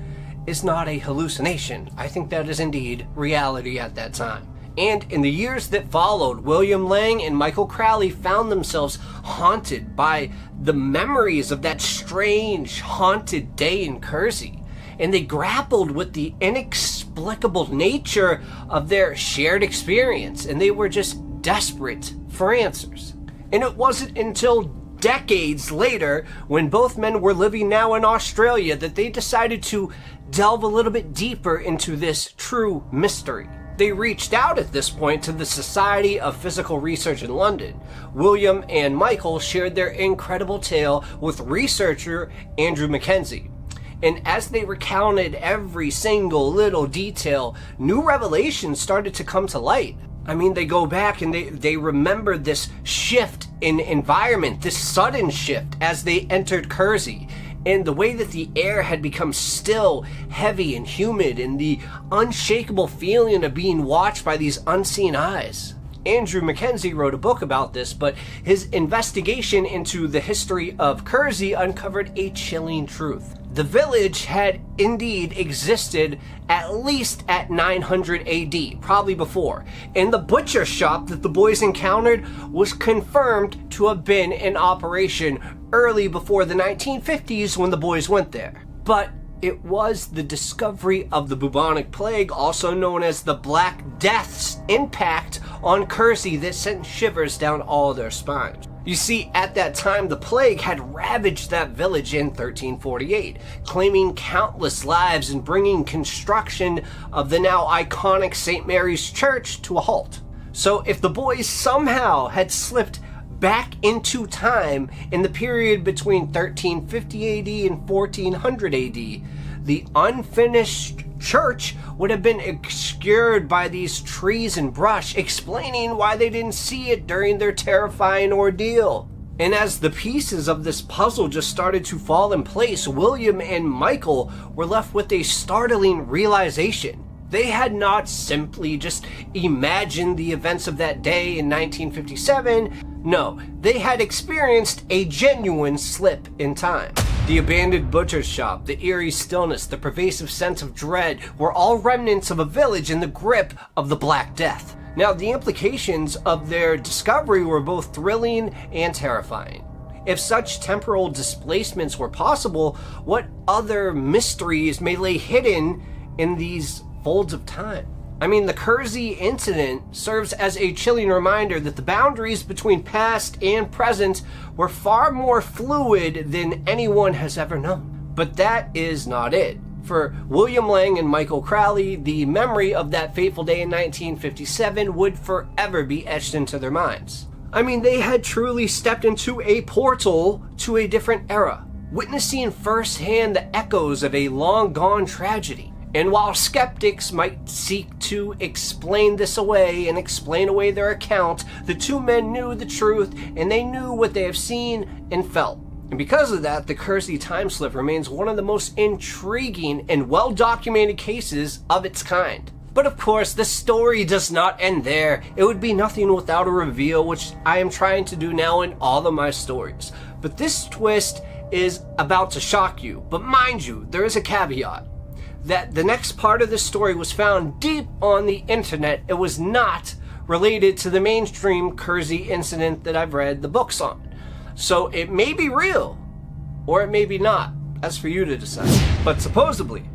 is not a hallucination. I think that is indeed reality at that time. And in the years that followed, William Lang and Michael Crowley found themselves haunted by the memories of that strange, haunted day in Kerzy. And they grappled with the inexplicable nature of their shared experience, and they were just desperate for answers. And it wasn't until decades later, when both men were living now in Australia, that they decided to delve a little bit deeper into this true mystery. They reached out at this point to the Society of Physical Research in London. William and Michael shared their incredible tale with researcher Andrew Mackenzie. And as they recounted every single little detail, new revelations started to come to light. I mean, they go back and they remember this shift in environment, this sudden shift as they entered Kerzy, and the way that the air had become still, heavy, and humid, and the unshakable feeling of being watched by these unseen eyes. Andrew Mackenzie wrote a book about this, but his investigation into the history of Kerzy uncovered a chilling truth. The village had indeed existed at least at 900 AD, probably before, and the butcher shop that the boys encountered was confirmed to have been in operation early before the 1950s when the boys went there. But it was the discovery of the bubonic plague, also known as the Black Death's impact on Kerzy, that sent shivers down all their spines. You see, at that time, the plague had ravaged that village in 1348, claiming countless lives and bringing construction of the now iconic St. Mary's Church to a halt. So if the boys somehow had slipped back into time in the period between 1350 AD and 1400 AD, the unfinished church would have been obscured by these trees and brush, explaining why they didn't see it during their terrifying ordeal. And as the pieces of this puzzle just started to fall in place, William and Michael were left with a startling realization. They had not simply just imagined the events of that day in 1957. No, they had experienced a genuine slip in time. The abandoned butcher's shop, the eerie stillness, the pervasive sense of dread were all remnants of a village in the grip of the Black Death. Now, the implications of their discovery were both thrilling and terrifying. If such temporal displacements were possible, what other mysteries may lay hidden in these folds of time? I mean, the Kerzy incident serves as a chilling reminder that the boundaries between past and present were far more fluid than anyone has ever known. But that is not it. For William Lang and Michael Crowley, the memory of that fateful day in 1957 would forever be etched into their minds. I mean, they had truly stepped into a portal to a different era, witnessing firsthand the echoes of a long-gone tragedy. And while skeptics might seek to explain this away and explain away their account, the two men knew the truth and they knew what they have seen and felt. And because of that, the Kerzy time slip remains one of the most intriguing and well-documented cases of its kind. But of course, the story does not end there. It would be nothing without a reveal, which I am trying to do now in all of my stories. But this twist is about to shock you. But mind you, there is a caveat. That the next part of the story was found deep on the internet. It was not related to the mainstream Kerzy incident that I've read the books on. So it may be real, or it may be not. That's for you to decide. But supposedly,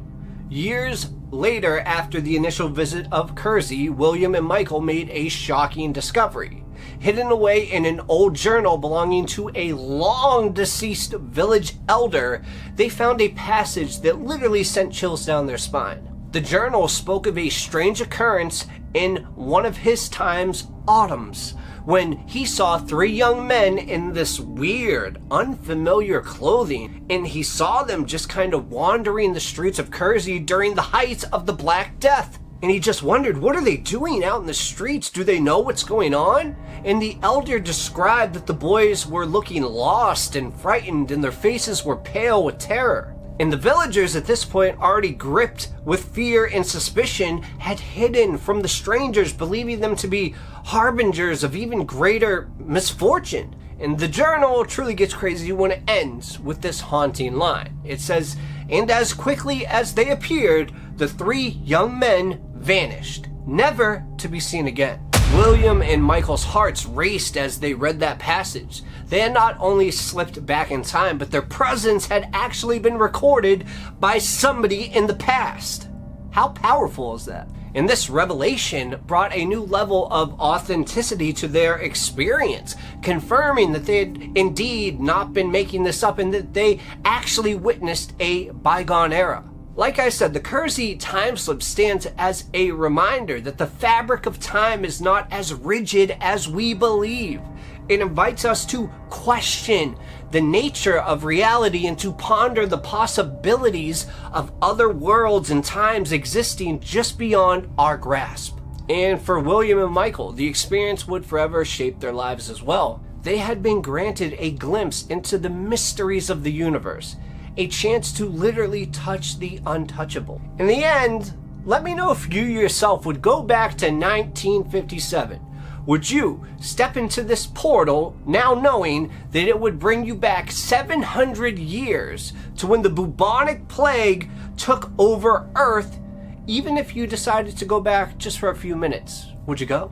years later after the initial visit of Kerzy, William and Michael made a shocking discovery. Hidden away in an old journal belonging to a long-deceased village elder, they found a passage that literally sent chills down their spine. The journal spoke of a strange occurrence in one of his time's autumns, when he saw three young men in this weird, unfamiliar clothing, and he saw them just kind of wandering the streets of Kerzy during the height of the Black Death. And he just wondered, what are they doing out in the streets? Do they know what's going on? And the elder described that the boys were looking lost and frightened, and their faces were pale with terror. And the villagers at this point, already gripped with fear and suspicion, had hidden from the strangers, believing them to be harbingers of even greater misfortune. And the journal truly gets crazy when it ends with this haunting line. It says, "And as quickly as they appeared, the three young men vanished, never to be seen again." William and Michael's hearts raced as they read that passage. They had not only slipped back in time, but their presence had actually been recorded by somebody in the past. How powerful is that? And this revelation brought a new level of authenticity to their experience, confirming that they had indeed not been making this up and that they actually witnessed a bygone era. Like I said, the Kerzy time slip stands as a reminder that the fabric of time is not as rigid as we believe. It invites us to question the nature of reality and to ponder the possibilities of other worlds and times existing just beyond our grasp. And for William and Michael, the experience would forever shape their lives as well. They had been granted a glimpse into the mysteries of the universe, a chance to literally touch the untouchable. In the end, let me know if you yourself would go back to 1957. Would you step into this portal now knowing that it would bring you back 700 years to when the bubonic plague took over Earth, even if you decided to go back just for a few minutes? Would you go?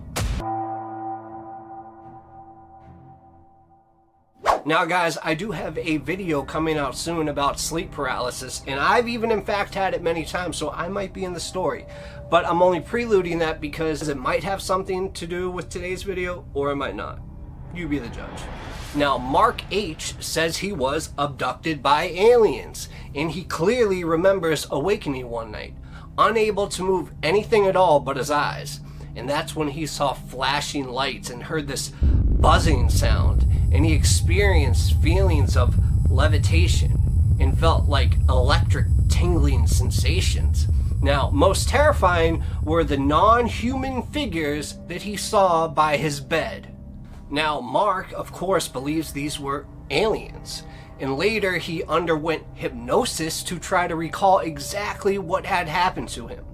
Now guys, I do have a video coming out soon about sleep paralysis, and I've even in fact had it many times, so I might be in the story. But I'm only preluding that because it might have something to do with today's video, or it might not. You be the judge. Now, Mark H. says he was abducted by aliens, and he clearly remembers awakening one night, unable to move anything at all but his eyes. And that's when he saw flashing lights and heard this buzzing sound, and he experienced feelings of levitation and felt like electric tingling sensations. Now, most terrifying were the non-human figures that he saw by his bed. Now, Mark, of course, believes these were aliens, and later he underwent hypnosis to try to recall exactly what had happened to him.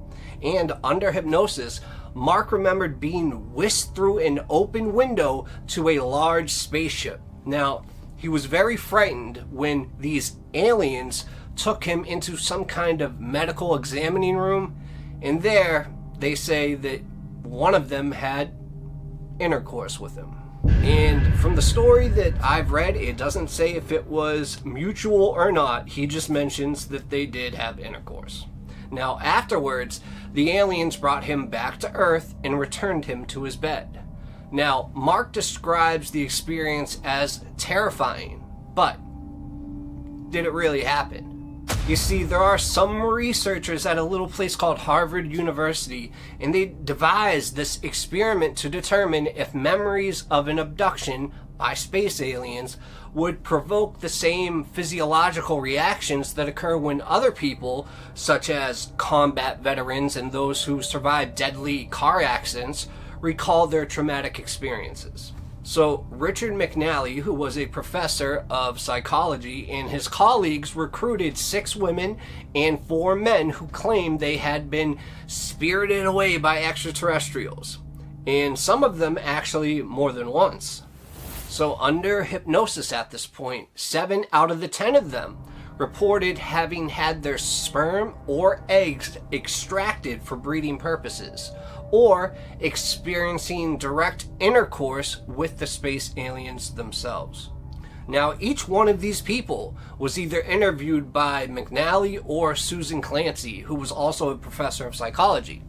And under hypnosis, Mark remembered being whisked through an open window to a large spaceship. Now, He was very frightened when these aliens took him into some kind of medical examining room, and there they say that one of them had intercourse with him. And from the story that I've read, it doesn't say if it was mutual or not. He just mentions that they did have intercourse. Now, afterwards, the aliens brought him back to Earth and returned him to his bed. Now, Mark describes the experience as terrifying, but did it really happen? You see, there are some researchers at a little place called Harvard University, and they devised this experiment to determine if memories of an abduction by space aliens would provoke the same physiological reactions that occur when other people, such as combat veterans and those who survived deadly car accidents, recall their traumatic experiences. So Richard McNally, who was a professor of psychology, and his colleagues recruited 6 women and 4 men who claimed they had been spirited away by extraterrestrials, and some of them actually more than once. So under hypnosis at this point, 7 out of the 10 of them reported having had their sperm or eggs extracted for breeding purposes, or experiencing direct intercourse with the space aliens themselves. Now, each one of these people was either interviewed by McNally or Susan Clancy, who was also a professor of psychology.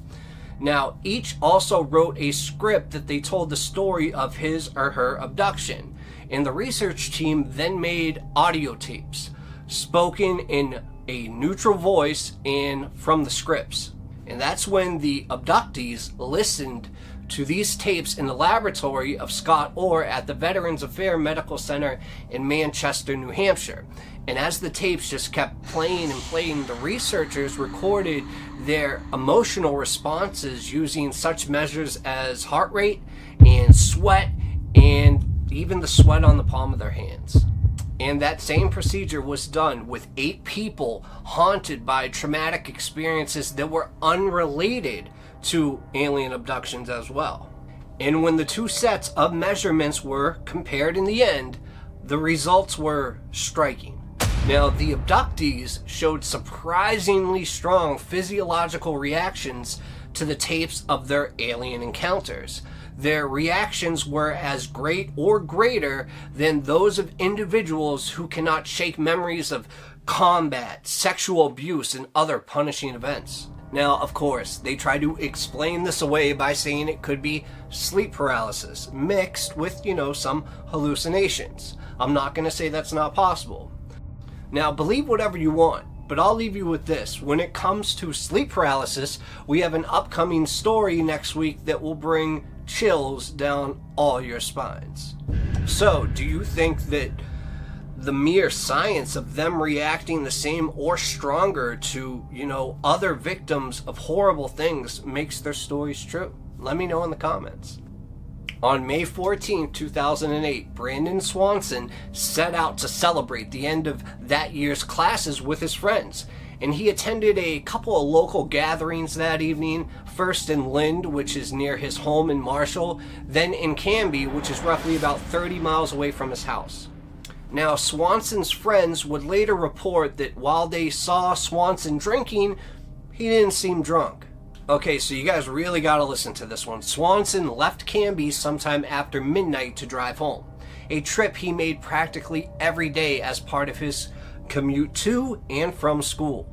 Now, each also wrote a script that they told the story of his or her abduction, and the research team then made audio tapes, spoken in a neutral voice and from the scripts. And that's when the abductees listened to these tapes in the laboratory of Scott Orr at the Veterans Affairs Medical Center in Manchester, New Hampshire. And as the tapes just kept playing and playing, the researchers recorded their emotional responses using such measures as heart rate and sweat, and even the sweat on the palm of their hands. And that same procedure was done with 8 people haunted by traumatic experiences that were unrelated to alien abductions as well. And when the 2 sets of measurements were compared in the end, the results were striking. Now, the abductees showed surprisingly strong physiological reactions to the tapes of their alien encounters. Their reactions were as great or greater than those of individuals who cannot shake memories of combat, sexual abuse, and other punishing events. Now, of course, they try to explain this away by saying it could be sleep paralysis mixed with, some hallucinations. I'm not going to say that's not possible. Now, believe whatever you want, but I'll leave you with this. When it comes to sleep paralysis, we have an upcoming story next week that will bring chills down all your spines. So, do you think that the mere science of them reacting the same or stronger to, other victims of horrible things makes their stories true? Let me know in the comments. On May 14, 2008, Brandon Swanson set out to celebrate the end of that year's classes with his friends, and he attended a couple of local gatherings that evening, first in Lind, which is near his home in Marshall, then in Canby, which is roughly about 30 miles away from his house. Now, Swanson's friends would later report that while they saw Swanson drinking, he didn't seem drunk. Okay, so you guys really got to listen to this one. Swanson left Canby sometime after midnight to drive home, a trip he made practically every day as part of his commute to and from school.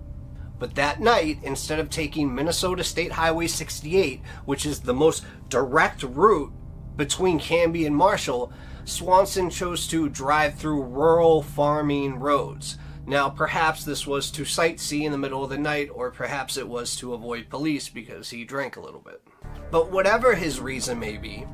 But that night, instead of taking Minnesota State Highway 68, which is the most direct route between Canby and Marshall, Swanson chose to drive through rural farming roads. Now, perhaps this was to sightsee in the middle of the night, or perhaps it was to avoid police because he drank a little bit. But whatever his reason may be,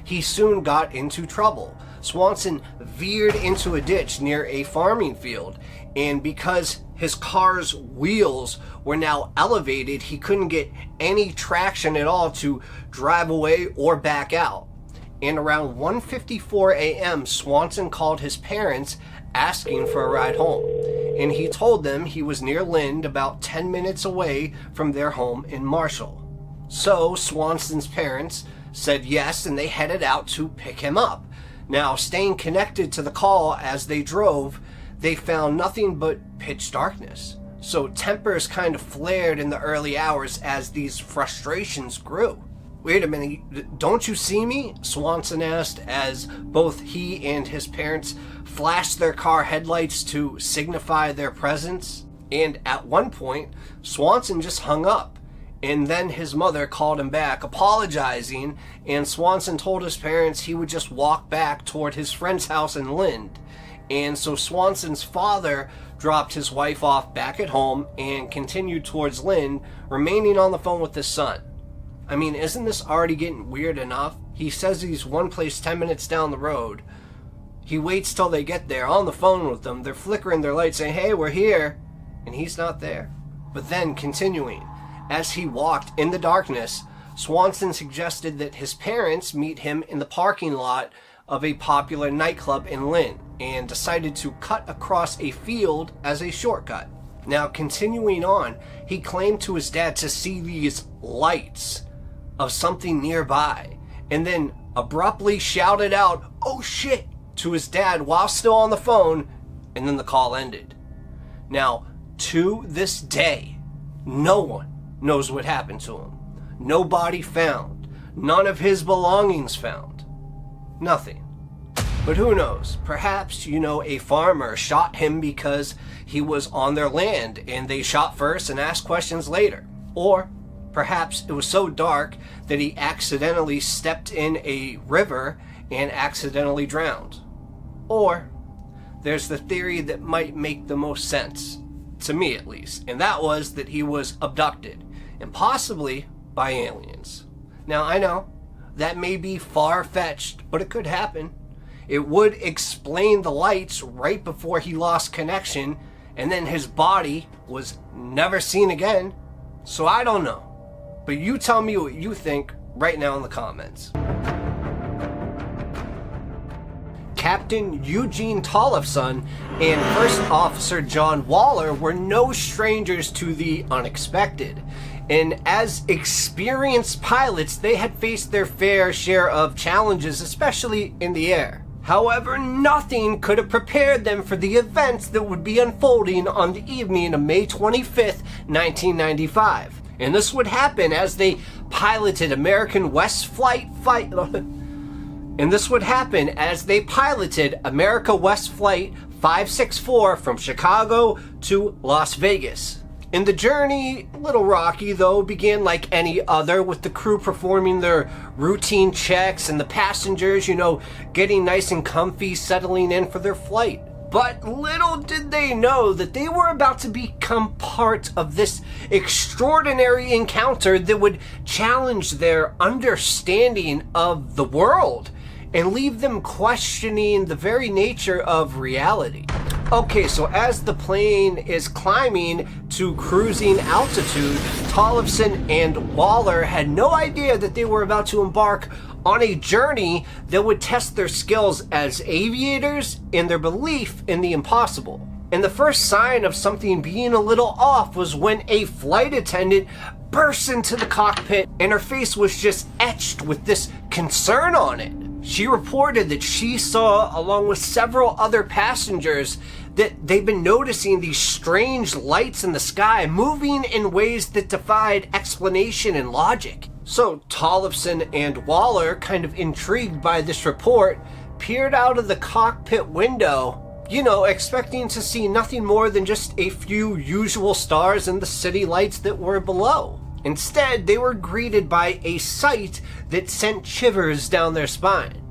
he soon got into trouble. Swanson veered into a ditch near a farming field, and because his car's wheels were now elevated, he couldn't get any traction at all to drive away or back out. And around 1:54 a.m., Swanson called his parents asking for a ride home, and he told them he was near Lind, about 10 minutes away from their home in Marshall. So Swanson's parents said yes, and they headed out to pick him up. Now, staying connected to the call as they drove, they found nothing but pitch darkness. So tempers kind of flared in the early hours as these frustrations grew. "Wait a minute, don't you see me?" Swanson asked as both he and his parents flashed their car headlights to signify their presence. And at one point, Swanson just hung up. And then his mother called him back, apologizing, and Swanson told his parents he would just walk back toward his friend's house in Lind. And so Swanson's father dropped his wife off back at home and continued towards Lind, remaining on the phone with his son. I mean, isn't this already getting weird enough? He says he's one place 10 minutes down the road. He waits till they get there, on the phone with them. They're flickering their lights saying, "Hey, we're here." And he's not there. But then, continuing, as he walked in the darkness, Swanson suggested that his parents meet him in the parking lot of a popular nightclub in Lynn, and decided to cut across a field as a shortcut. Now, continuing on, he claimed to his dad to see these lights of something nearby, and then abruptly shouted out, "Oh shit," to his dad while still on the phone, and then the call ended. Now, to this day, no one knows what happened to him. No body found. None of his belongings found. Nothing. But who knows? Perhaps, a farmer shot him because he was on their land and they shot first and asked questions later. Or perhaps it was so dark that he accidentally stepped in a river and accidentally drowned. Or there's the theory that might make the most sense, to me at least, and that was that he was abducted, and possibly by aliens. Now, I know that may be far-fetched, but it could happen. It would explain the lights right before he lost connection, and then his body was never seen again. So I don't know. But you tell me what you think right now in the comments. Captain Eugene Tollefson and First Officer John Waller were no strangers to the unexpected. And as experienced pilots, they had faced their fair share of challenges, especially in the air. However, nothing could have prepared them for the events that would be unfolding on the evening of May 25th, 1995. And this would happen as they piloted American West Flight And this would happen as they piloted America West Flight 564 from Chicago to Las Vegas. And the journey, a little rocky though, began like any other, with the crew performing their routine checks and the passengers, getting nice and comfy, settling in for their flight. But little did they know that they were about to become part of this extraordinary encounter that would challenge their understanding of the world and leave them questioning the very nature of reality. Okay, so as the plane is climbing to cruising altitude, Tollefson and Waller had no idea that they were about to embark on a journey that would test their skills as aviators and their belief in the impossible. And the first sign of something being a little off was when a flight attendant burst into the cockpit and her face was just etched with this concern on it. She reported that she saw, along with several other passengers, that they've been noticing these strange lights in the sky moving in ways that defied explanation and logic. So Tollefson and Waller, kind of intrigued by this report, peered out of the cockpit window, expecting to see nothing more than just a few usual stars and the city lights that were below. Instead, they were greeted by a sight that sent shivers down their spine.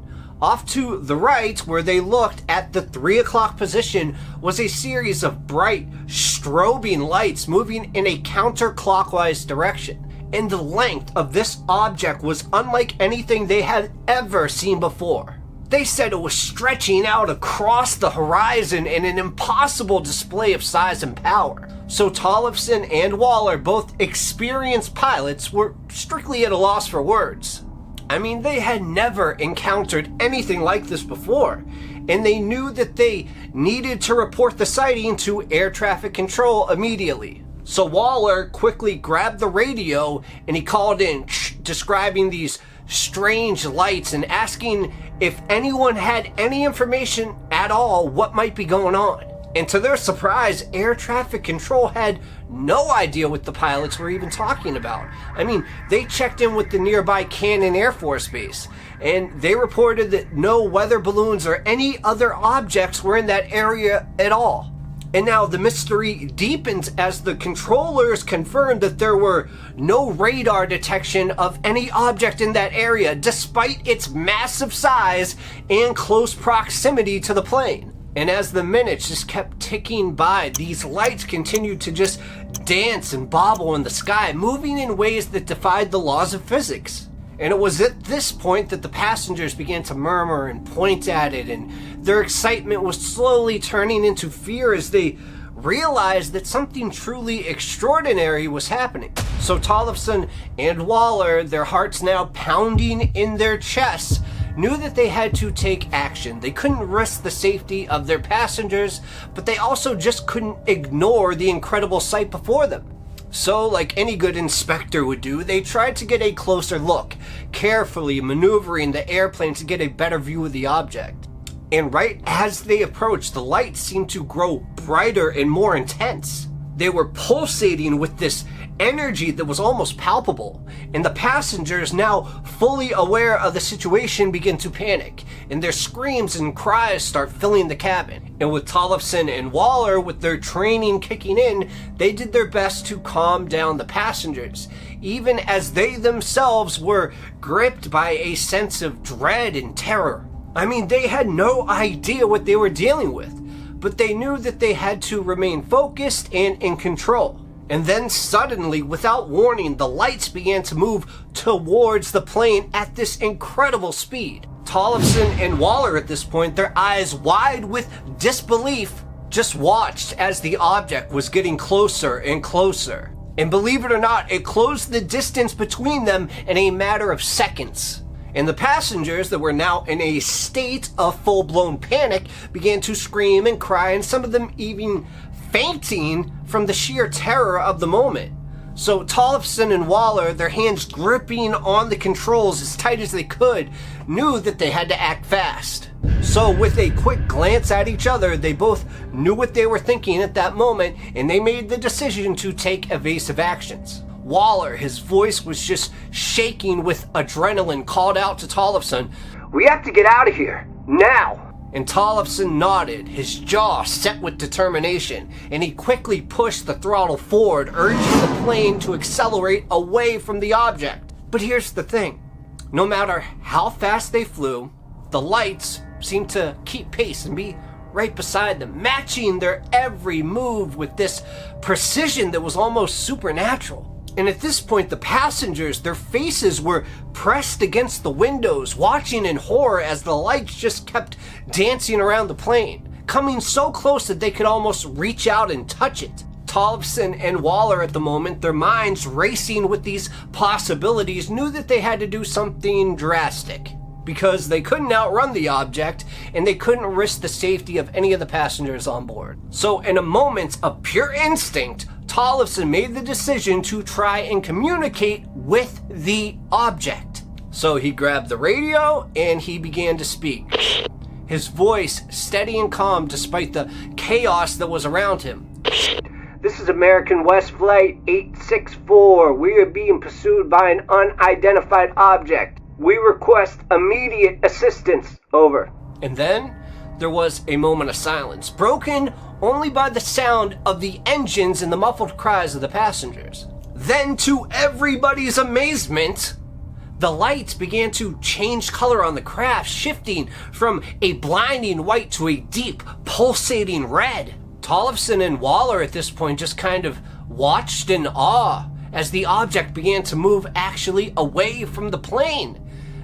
Off to the right, where they looked at the 3 o'clock position, was a series of bright, strobing lights moving in a counterclockwise direction. And the length of this object was unlike anything they had ever seen before. They said it was stretching out across the horizon in an impossible display of size and power. So Tollefson and Waller, both experienced pilots, were strictly at a loss for words. I mean, they had never encountered anything like this before, and they knew that they needed to report the sighting to air traffic control immediately. So Waller quickly grabbed the radio and he called in, describing these strange lights and asking if anyone had any information at all what might be going on. And to their surprise, air traffic control had no idea what the pilots were even talking about. I mean, they checked in with the nearby Cannon Air Force Base, and they reported that no weather balloons or any other objects were in that area at all. And now the mystery deepens as the controllers confirmed that there were no radar detection of any object in that area, despite its massive size and close proximity to the plane. And as the minutes just kept ticking by, these lights continued to just dance and bobble in the sky, moving in ways that defied the laws of physics. And it was at this point that the passengers began to murmur and point at it, and their excitement was slowly turning into fear as they realized that something truly extraordinary was happening. So Tollefson and Waller, their hearts now pounding in their chests, knew that they had to take action. They couldn't risk the safety of their passengers, but they also just couldn't ignore the incredible sight before them. So, like any good inspector would do, they tried to get a closer look, carefully maneuvering the airplane to get a better view of the object. And right as they approached, the lights seemed to grow brighter and more intense. They were pulsating with this energy that was almost palpable, and the passengers, now fully aware of the situation, begin to panic, and their screams and cries start filling the cabin. And with Tollefson and Waller, with their training kicking in, they did their best to calm down the passengers, even as they themselves were gripped by a sense of dread and terror. I mean, they had no idea what they were dealing with, but they knew that they had to remain focused and in control. And then suddenly, without warning, the lights began to move towards the plane at this incredible speed. Tollefson and Waller at this point, their eyes wide with disbelief, just watched as the object was getting closer and closer. And believe it or not, it closed the distance between them in a matter of seconds. And the passengers that were now in a state of full-blown panic began to scream and cry, and some of them even fainting from the sheer terror of the moment. So Tollefson and Waller, their hands gripping on the controls as tight as they could, knew that they had to act fast. So with a quick glance at each other, they both knew what they were thinking at that moment, and they made the decision to take evasive actions. Waller, his voice was just shaking with adrenaline, called out to Tollefson, "We have to get out of here, now!" And Tollefson nodded, his jaw set with determination, and he quickly pushed the throttle forward, urging the plane to accelerate away from the object. But here's the thing. No matter how fast they flew, the lights seemed to keep pace and be right beside them, matching their every move with this precision that was almost supernatural. And at this point, the passengers, their faces were pressed against the windows, watching in horror as the lights just kept dancing around the plane, coming so close that they could almost reach out and touch it. Tollefson and Waller at the moment, their minds racing with these possibilities, knew that they had to do something drastic, because they couldn't outrun the object, and they couldn't risk the safety of any of the passengers on board. So in a moment of pure instinct, Tollefson made the decision to try and communicate with the object. So he grabbed the radio and he began to speak, his voice steady and calm despite the chaos that was around him. "This is American West Flight 864. We are being pursued by an unidentified object. We request immediate assistance. Over." And then there was a moment of silence, broken only by the sound of the engines and the muffled cries of the passengers. Then, to everybody's amazement, the lights began to change color on the craft, shifting from a blinding white to a deep, pulsating red. Tollefson and Waller at this point just kind of watched in awe as the object began to move actually away from the plane.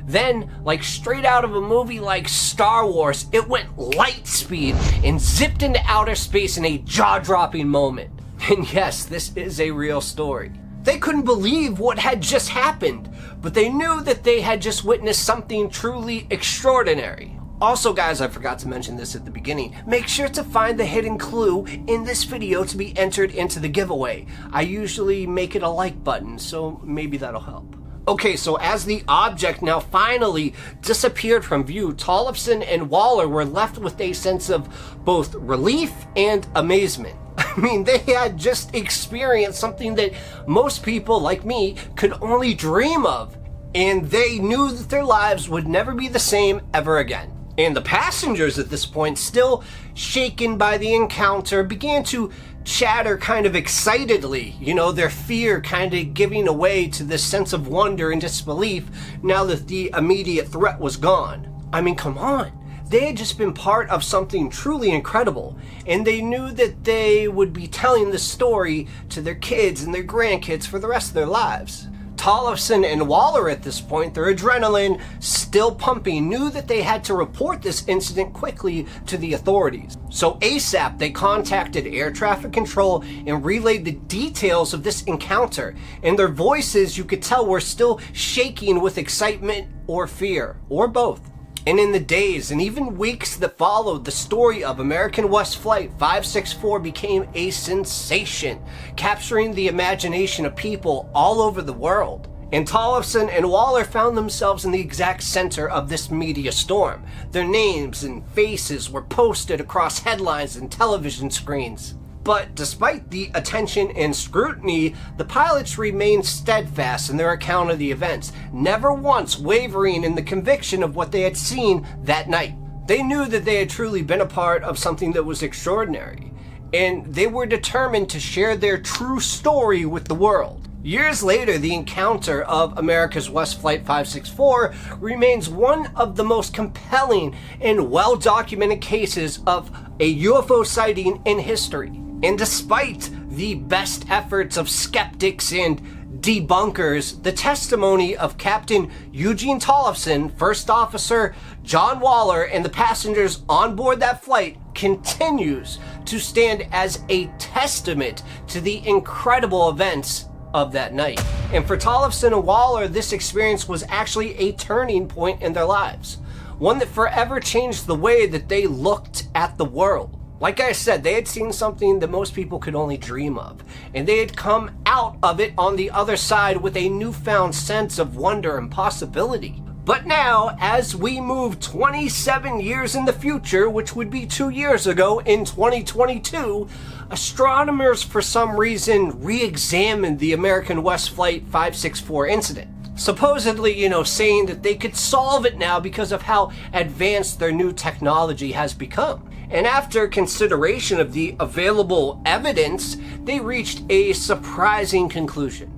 Then, like straight out of a movie like Star Wars, it went light speed and zipped into outer space in a jaw-dropping moment. And yes, this is a real story. They couldn't believe what had just happened, but they knew that they had just witnessed something truly extraordinary. Also, guys, I forgot to mention this at the beginning. Make sure to find the hidden clue in this video to be entered into the giveaway. I usually make it a like button, so maybe that'll help. Okay, so as the object now finally disappeared from view, Tollefson and Waller were left with a sense of both relief and amazement. I mean, they had just experienced something that most people like me could only dream of, and they knew that their lives would never be the same ever again. And the passengers at this point, still shaken by the encounter, began to chatter kind of excitedly, their fear kind of giving away to this sense of wonder and disbelief now that the immediate threat was gone. I mean, come on. They had just been part of something truly incredible, and they knew that they would be telling the story to their kids and their grandkids for the rest of their lives. Tollefson and Waller at this point, their adrenaline still pumping, knew that they had to report this incident quickly to the authorities. So ASAP, they contacted air traffic control and relayed the details of this encounter. And their voices, you could tell, were still shaking with excitement or fear, or both. And in the days and even weeks that followed, the story of American West Flight 564 became a sensation, capturing the imagination of people all over the world. And Tollefson and Waller found themselves in the exact center of this media storm. Their names and faces were posted across headlines and television screens. But despite the attention and scrutiny, the pilots remained steadfast in their account of the events, never once wavering in the conviction of what they had seen that night. They knew that they had truly been a part of something that was extraordinary, and they were determined to share their true story with the world. Years later, the encounter of America's West Flight 564 remains one of the most compelling and well-documented cases of a UFO sighting in history. And despite the best efforts of skeptics and debunkers, the testimony of Captain Eugene Tollefson, First Officer John Waller, and the passengers on board that flight continues to stand as a testament to the incredible events of that night. And for Tollefson and Waller, this experience was actually a turning point in their lives, one that forever changed the way that they looked at the world. Like I said, they had seen something that most people could only dream of, and they had come out of it on the other side with a newfound sense of wonder and possibility. But now, as we move 27 years in the future, which would be 2 years ago in 2022, astronomers for some reason re-examined the American West Flight 564 incident. Supposedly, saying that they could solve it now because of how advanced their new technology has become. And after consideration of the available evidence, they reached a surprising conclusion.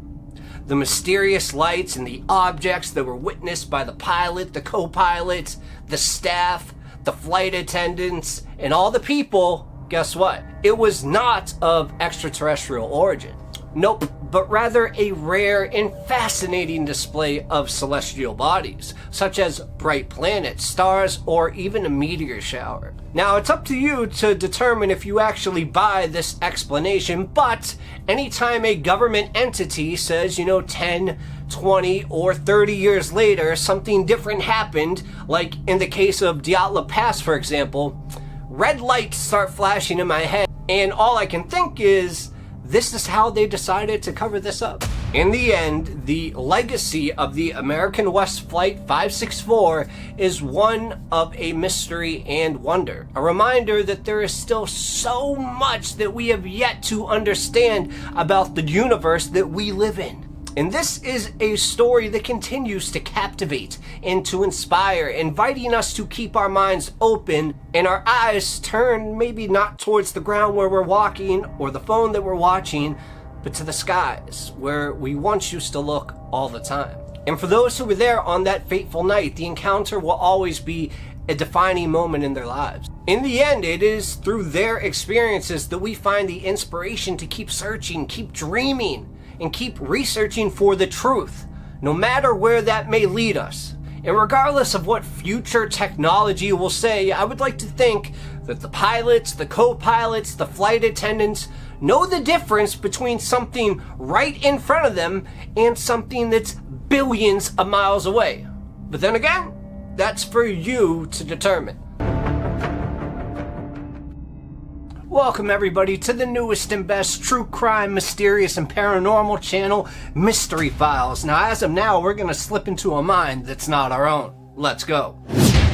The mysterious lights and the objects that were witnessed by the pilot, the co-pilots, the staff, the flight attendants, and all the people, guess what? It was not of extraterrestrial origin. Nope, but rather a rare and fascinating display of celestial bodies, such as bright planets, stars, or even a meteor shower. Now, it's up to you to determine if you actually buy this explanation, but anytime a government entity says, 10, 20, or 30 years later, something different happened, like in the case of Diatla Pass, for example, red lights start flashing in my head, and all I can think is, this is how they decided to cover this up. In the end, the legacy of the American West Flight 564 is one of a mystery and wonder. A reminder that there is still so much that we have yet to understand about the universe that we live in. And this is a story that continues to captivate and to inspire, inviting us to keep our minds open and our eyes turned maybe not towards the ground where we're walking or the phone that we're watching, but to the skies where we once used to look all the time. And for those who were there on that fateful night, the encounter will always be a defining moment in their lives. In the end, it is through their experiences that we find the inspiration to keep searching, keep dreaming, and keep researching for the truth, no matter where that may lead us. And regardless of what future technology will say, I would like to think that the pilots, the co-pilots, the flight attendants know the difference between something right in front of them and something that's billions of miles away. But then again, that's for you to determine. Welcome everybody to the newest and best true crime, mysterious, and paranormal channel, Mystery Files. Now as of now, we're going to slip into a mind that's not our own. Let's go.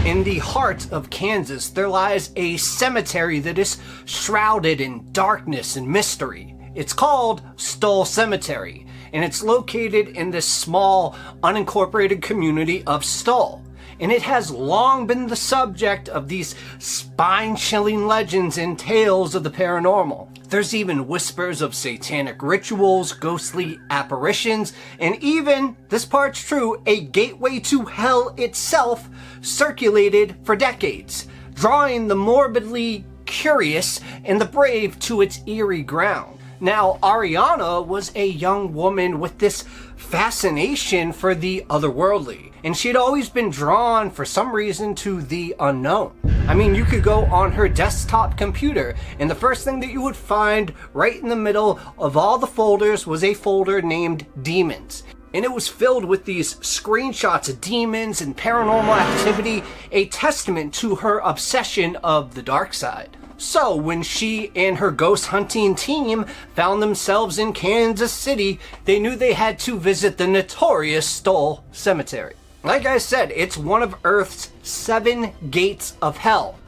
In the heart of Kansas, there lies a cemetery that is shrouded in darkness and mystery. It's called Stoll Cemetery, and it's located in this small, unincorporated community of Stoll. And it has long been the subject of these spine-chilling legends and tales of the paranormal. There's even whispers of satanic rituals, ghostly apparitions, and even, this part's true, a gateway to hell itself circulated for decades, drawing the morbidly curious and the brave to its eerie ground. Now, Ariana was a young woman with this fascination for the otherworldly, and she'd always been drawn for some reason to the unknown. I mean, you could go on her desktop computer, and the first thing that you would find right in the middle of all the folders was a folder named Demons. And it was filled with these screenshots of demons and paranormal activity, a testament to her obsession of the dark side. So when she and her ghost hunting team found themselves in Kansas City, they knew they had to visit the notorious Stoll Cemetery. Like I said, it's one of Earth's 7 gates of hell.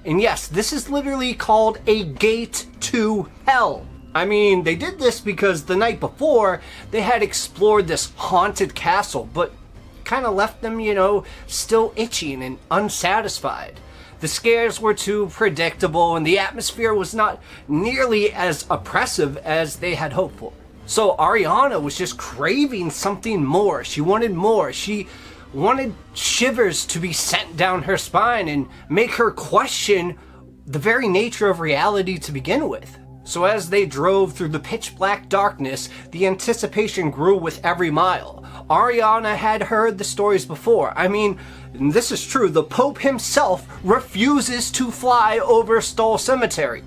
And yes, this is literally called a gate to hell. I mean, they did this because the night before, they had explored this haunted castle, but kind of left them, still itching and unsatisfied. The scares were too predictable, and the atmosphere was not nearly as oppressive as they had hoped for. So Ariana was just craving something more. She wanted more. She wanted shivers to be sent down her spine and make her question the very nature of reality to begin with. So as they drove through the pitch black darkness, the anticipation grew with every mile. Ariana had heard the stories before. I mean, this is true, the Pope himself refuses to fly over Stoll Cemetery.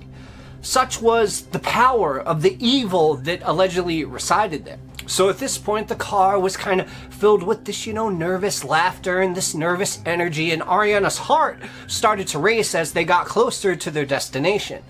Such was the power of the evil that allegedly resided there. So at this point, the car was kind of filled with this, nervous laughter and this nervous energy, and Ariana's heart started to race as they got closer to their destination.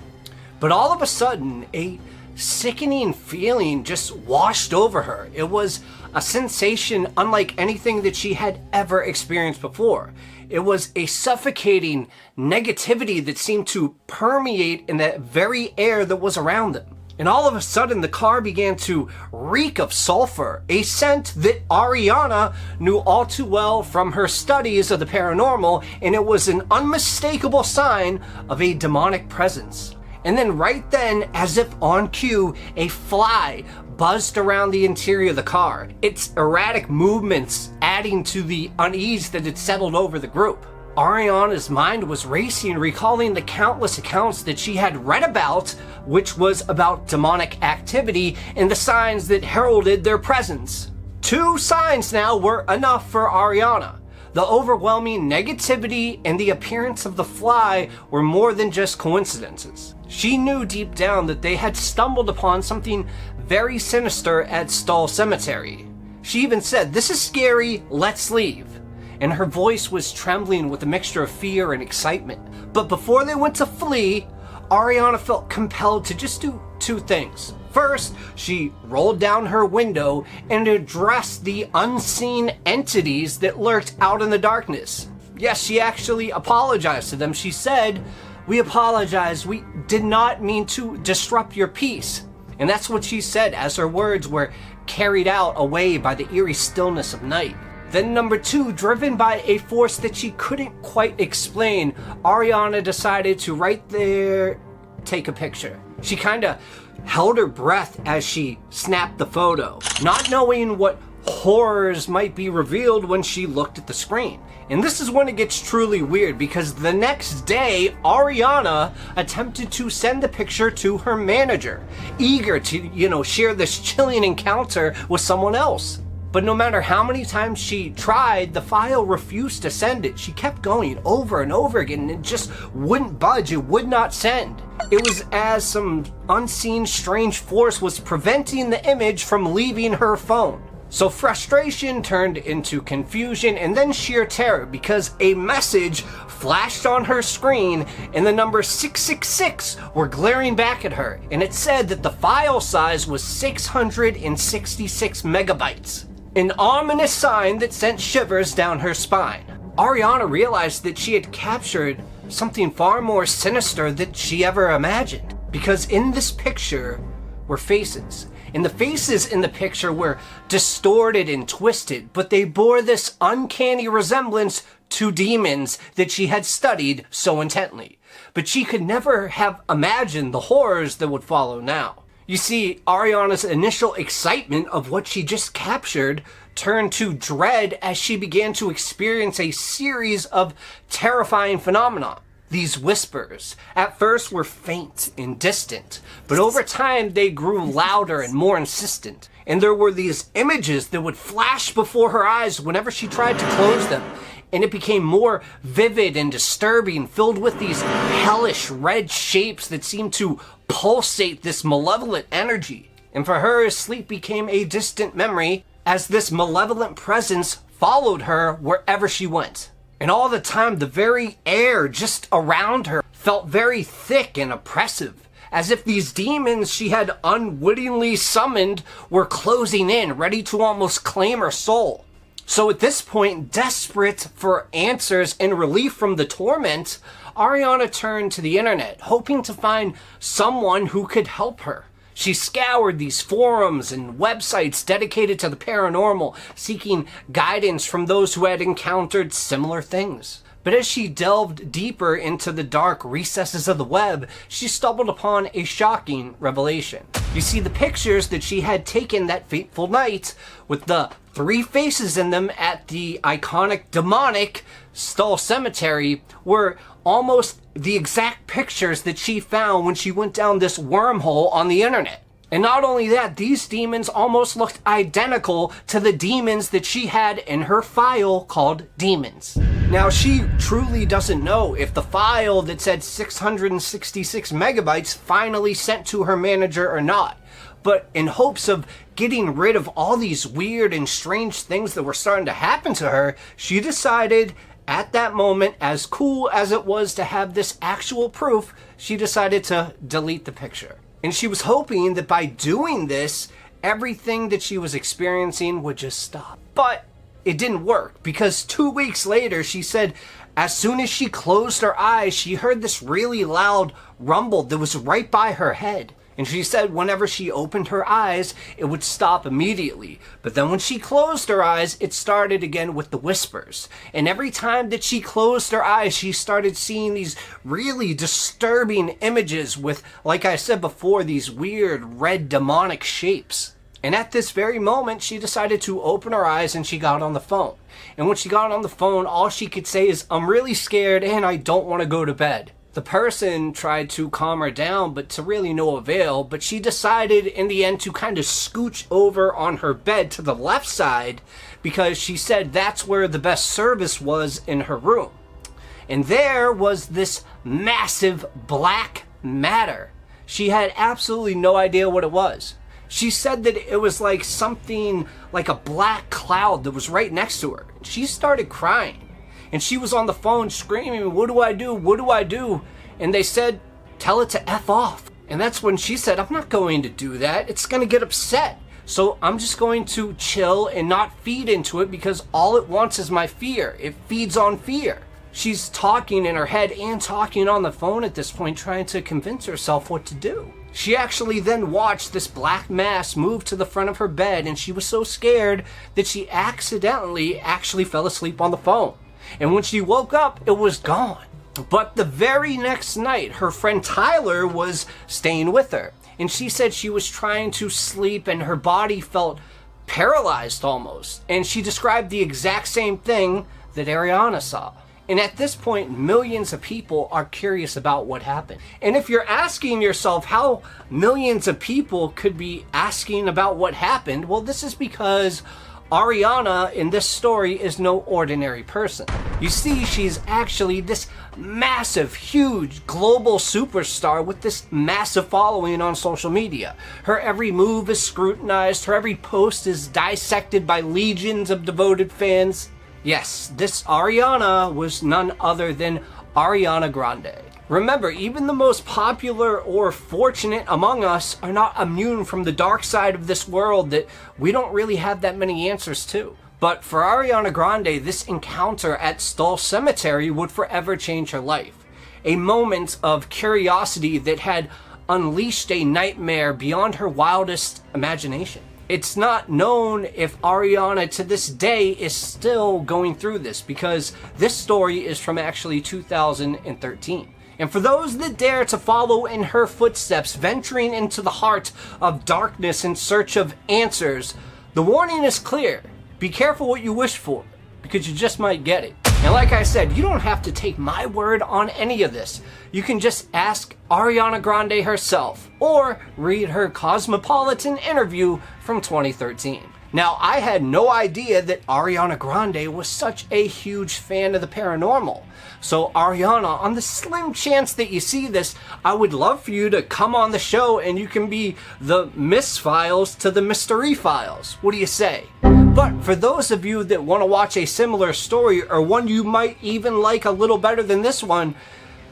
But all of a sudden, a sickening feeling just washed over her. It was a sensation unlike anything that she had ever experienced before. It was a suffocating negativity that seemed to permeate in that very air that was around them. And all of a sudden, the car began to reek of sulfur, a scent that Ariana knew all too well from her studies of the paranormal, and it was an unmistakable sign of a demonic presence. And then right then, as if on cue, a fly buzzed around the interior of the car, its erratic movements adding to the unease that had settled over the group. Ariana's mind was racing, recalling the countless accounts that she had read about, which was about demonic activity and the signs that heralded their presence. 2 signs now were enough for Ariana. The overwhelming negativity and the appearance of the fly were more than just coincidences. She knew deep down that they had stumbled upon something very sinister at Stoll Cemetery. She even said, "This is scary, let's leave." And her voice was trembling with a mixture of fear and excitement. But before they went to flee, Ariana felt compelled to just do 2 things. First, she rolled down her window and addressed the unseen entities that lurked out in the darkness. Yes, she actually apologized to them. She said, "We apologize. We did not mean to disrupt your peace." And that's what she said as her words were carried out away by the eerie stillness of night. Then number 2, driven by a force that she couldn't quite explain, Ariana decided to right there take a picture. She kind of held her breath as she snapped the photo, not knowing what horrors might be revealed when she looked at the screen. And this is when it gets truly weird, because the next day, Ariana attempted to send the picture to her manager, eager to, share this chilling encounter with someone else. But no matter how many times she tried, the file refused to send it. She kept going over and over again, and it just wouldn't budge. It would not send. It was as some unseen strange force was preventing the image from leaving her phone. So frustration turned into confusion and then sheer terror, because a message flashed on her screen, and the number 666 were glaring back at her, and it said that the file size was 666 megabytes. An ominous sign that sent shivers down her spine. Ariana realized that she had captured something far more sinister than she ever imagined, because in this picture were faces. And the faces in the picture were distorted and twisted, but they bore this uncanny resemblance to demons that she had studied so intently. But she could never have imagined the horrors that would follow now. You see, Ariana's initial excitement of what she just captured turned to dread as she began to experience a series of terrifying phenomena. These whispers, at first, were faint and distant, but over time they grew louder and more insistent. And there were these images that would flash before her eyes whenever she tried to close them. And it became more vivid and disturbing, filled with these hellish red shapes that seemed to pulsate this malevolent energy. And for her, sleep became a distant memory as this malevolent presence followed her wherever she went. And all the time, the very air just around her felt very thick and oppressive, as if these demons she had unwittingly summoned were closing in, ready to almost claim her soul. So at this point, desperate for answers and relief from the torment, Ariana turned to the internet, hoping to find someone who could help her. She scoured these forums and websites dedicated to the paranormal, seeking guidance from those who had encountered similar things. But as she delved deeper into the dark recesses of the web, she stumbled upon a shocking revelation. You see, the pictures that she had taken that fateful night, with the 3 faces in them at the iconic demonic Skull Cemetery, were almost the exact pictures that she found when she went down this wormhole on the internet. And not only that, these demons almost looked identical to the demons that she had in her file called Demons. Now, she truly doesn't know if the file that said 666 megabytes finally sent to her manager or not. But in hopes of getting rid of all these weird and strange things that were starting to happen to her, she decided at that moment, as cool as it was to have this actual proof, she decided to delete the picture. And she was hoping that by doing this, everything that she was experiencing would just stop. But it didn't work, because 2 weeks later, she said as soon as she closed her eyes, she heard this really loud rumble that was right by her head. And she said whenever she opened her eyes, it would stop immediately. But then when she closed her eyes, it started again with the whispers. And every time that she closed her eyes, she started seeing these really disturbing images with, like I said before, these weird red demonic shapes. And at this very moment, she decided to open her eyes and she got on the phone. And when she got on the phone, all she could say is, "I'm really scared and I don't want to go to bed." The person tried to calm her down, but to really no avail. But she decided in the end to kind of scooch over on her bed to the left side, because she said that's where the best service was in her room. And there was this massive black matter. She had absolutely no idea what it was. She said that it was like something like a black cloud that was right next to her. She started crying. And she was on the phone screaming, "What do I do? What do I do?" And they said, "Tell it to F off." And that's when she said, "I'm not going to do that. It's going to get upset. So I'm just going to chill and not feed into it, because all it wants is my fear. It feeds on fear." She's talking in her head and talking on the phone at this point, trying to convince herself what to do. She actually then watched this black mass move to the front of her bed, and she was so scared that she accidentally actually fell asleep on the phone. And when she woke up, it was gone. But the very next night, her friend Tyler was staying with her. And she said she was trying to sleep and her body felt paralyzed almost. And she described the exact same thing that Ariana saw. And at this point, millions of people are curious about what happened. And if you're asking yourself how millions of people could be asking about what happened, well, this is because Ariana in this story is no ordinary person. You see, she's actually this massive, huge, global superstar with this massive following on social media. Her every move is scrutinized, her every post is dissected by legions of devoted fans. Yes, this Ariana was none other than Ariana Grande. Remember, even the most popular or fortunate among us are not immune from the dark side of this world that we don't really have that many answers to. But for Ariana Grande, this encounter at Stull Cemetery would forever change her life. A moment of curiosity that had unleashed a nightmare beyond her wildest imagination. It's not known if Ariana to this day is still going through this, because this story is from actually 2013. And for those that dare to follow in her footsteps, venturing into the heart of darkness in search of answers, the warning is clear. Be careful what you wish for, because you just might get it. And like I said, you don't have to take my word on any of this. You can just ask Ariana Grande herself, or read her Cosmopolitan interview from 2013. Now, I had no idea that Ariana Grande was such a huge fan of the paranormal. So Ariana, on the slim chance that you see this, I would love for you to come on the show and you can be the Miss Files to the Mystery Files. What do you say? But for those of you that want to watch a similar story, or one you might even like a little better than this one,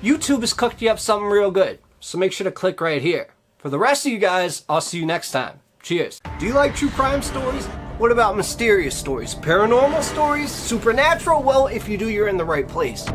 YouTube has cooked you up something real good. So make sure to click right here. For the rest of you guys, I'll see you next time. Cheers. Do you like true crime stories? What about mysterious stories? Paranormal stories? Supernatural? Well, if you do, you're in the right place.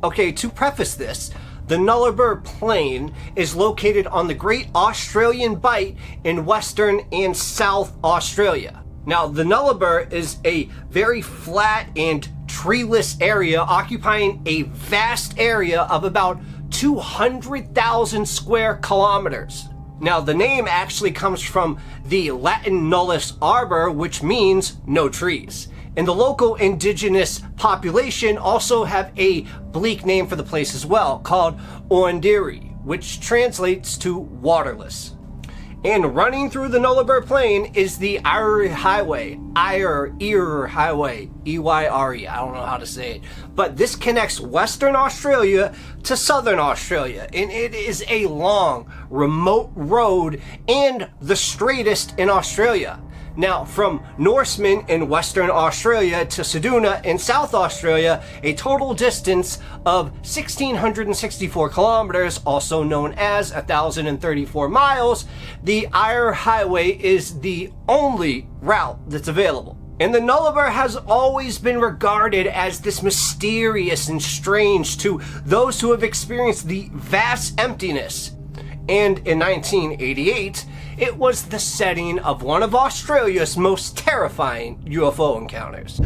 Okay, to preface this, the Nullarbor Plain is located on the Great Australian Bight in Western and South Australia. Now, the Nullarbor is a very flat and treeless area occupying a vast area of about 200,000 square kilometers. Now, the name actually comes from the Latin nullus arbor, which means no trees. And the local indigenous population also have a bleak name for the place as well, called Oandiri, which translates to waterless. And running through the Nullarbor Plain is the Eyre Highway, Eyre Highway, E-Y-R-E, I don't know how to say it. But this connects Western Australia to Southern Australia, and it is a long, remote road and the straightest in Australia. Now, from Norseman in Western Australia to Seduna in South Australia, a total distance of 1,664 kilometers, also known as 1,034 miles, the Eyre Highway is the only route that's available. And the Nullarbor has always been regarded as this mysterious and strange to those who have experienced the vast emptiness. And in 1988, it was the setting of one of Australia's most terrifying UFO encounters.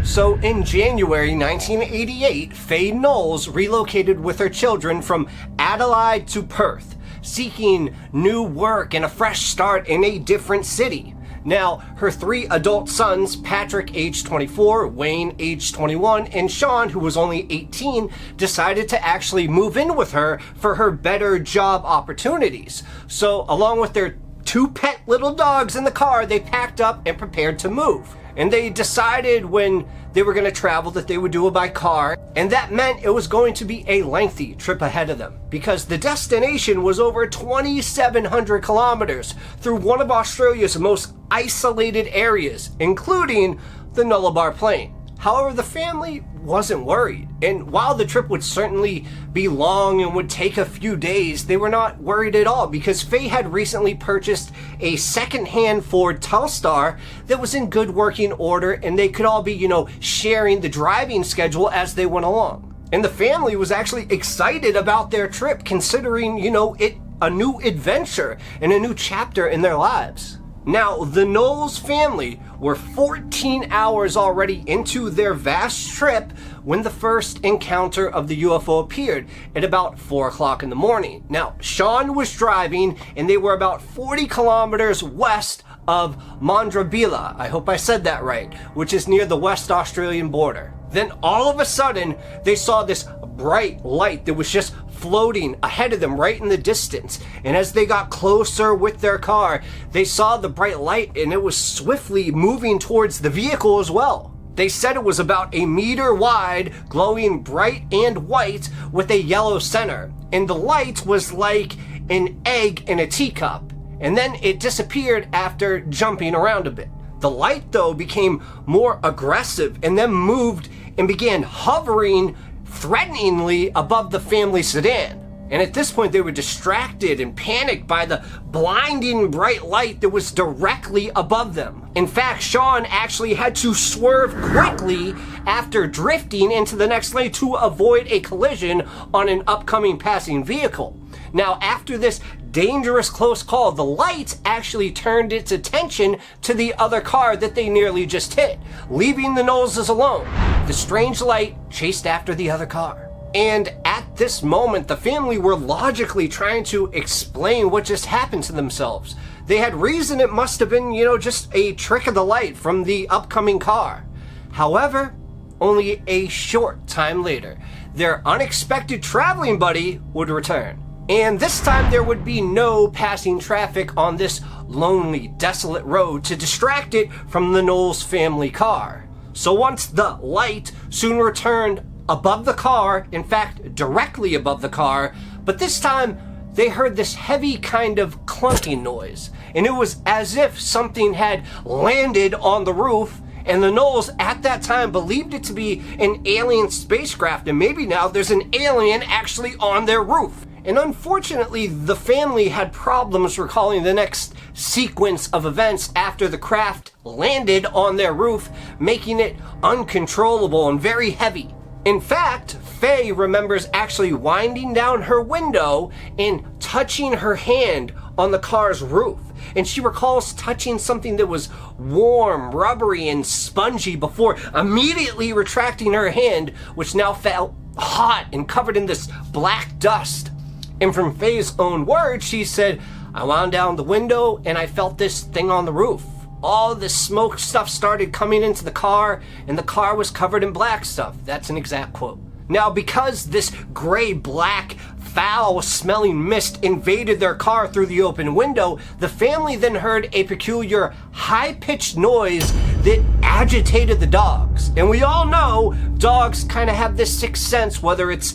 So in January 1988, Faye Knowles relocated with her children from Adelaide to Perth, seeking new work and a fresh start in a different city. Now, her 3 adult sons, Patrick, age 24, Wayne, age 21, and Sean, who was only 18, decided to actually move in with her for her better job opportunities. So, along with their 2 pet little dogs in the car, they packed up and prepared to move. And they decided when they were going to travel that they would do it by car, and that meant it was going to be a lengthy trip ahead of them, because the destination was over 2,700 kilometers through one of Australia's most isolated areas, including the Nullarbor Plain. However, the family wasn't worried, and while the trip would certainly be long and would take a few days, they were not worried at all, because Faye had recently purchased a second-hand Ford Telstar that was in good working order, and they could all be, sharing the driving schedule as they went along. And the family was actually excited about their trip, considering, it a new adventure and a new chapter in their lives. Now, the Knowles family were 14 hours already into their vast trip when the first encounter of the UFO appeared at about 4 o'clock in the morning. Now, Sean was driving, and they were about 40 kilometers west of Mrballen, I hope I said that right, which is near the West Australian border. Then all of a sudden, they saw this bright light that was just floating ahead of them right in the distance. And as they got closer with their car, they saw the bright light, and it was swiftly moving towards the vehicle as well. They said it was about 1 meter wide, glowing bright and white with a yellow center. And the light was like an egg in a teacup. And then it disappeared after jumping around a bit. The light, though, became more aggressive and then moved and began hovering threateningly above the family sedan. And at this point, they were distracted and panicked by the blinding bright light that was directly above them. In fact, Sean actually had to swerve quickly after drifting into the next lane to avoid a collision on an upcoming passing vehicle. Now, after this dangerous close call, the light actually turned its attention to the other car that they nearly just hit, leaving the Knowleses alone. The strange light chased after the other car. And at this moment, the family were logically trying to explain what just happened to themselves. They had reason it must have been, just a trick of the light from the upcoming car. However, only a short time later, their unexpected traveling buddy would return. And this time there would be no passing traffic on this lonely, desolate road to distract it from the Knowles family car. So once the light soon returned above the car, in fact, directly above the car, but this time they heard this heavy kind of clunking noise. And it was as if something had landed on the roof, and the Knowles at that time believed it to be an alien spacecraft, and maybe now there's an alien actually on their roof. And unfortunately, the family had problems recalling the next sequence of events after the craft landed on their roof, making it uncontrollable and very heavy. In fact, Faye remembers actually winding down her window and touching her hand on the car's roof. And she recalls touching something that was warm, rubbery, and spongy before immediately retracting her hand, which now felt hot and covered in this black dust. And from Faye's own words, she said, "I wound down the window and I felt this thing on the roof. All this smoke stuff started coming into the car, and the car was covered in black stuff." That's an exact quote. Now, because this gray-black, foul-smelling mist invaded their car through the open window, the family then heard a peculiar, high-pitched noise that agitated the dogs. And we all know dogs kind of have this sixth sense, whether it's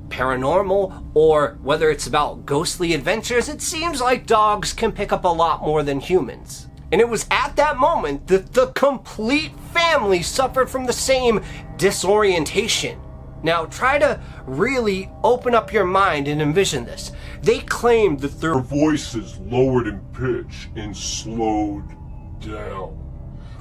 paranormal or whether it's about ghostly adventures. It seems like dogs can pick up a lot more than humans. And it was at that moment that the complete family suffered from the same disorientation. Now, try to really open up your mind and envision this. They claimed that their voices lowered in pitch and slowed down,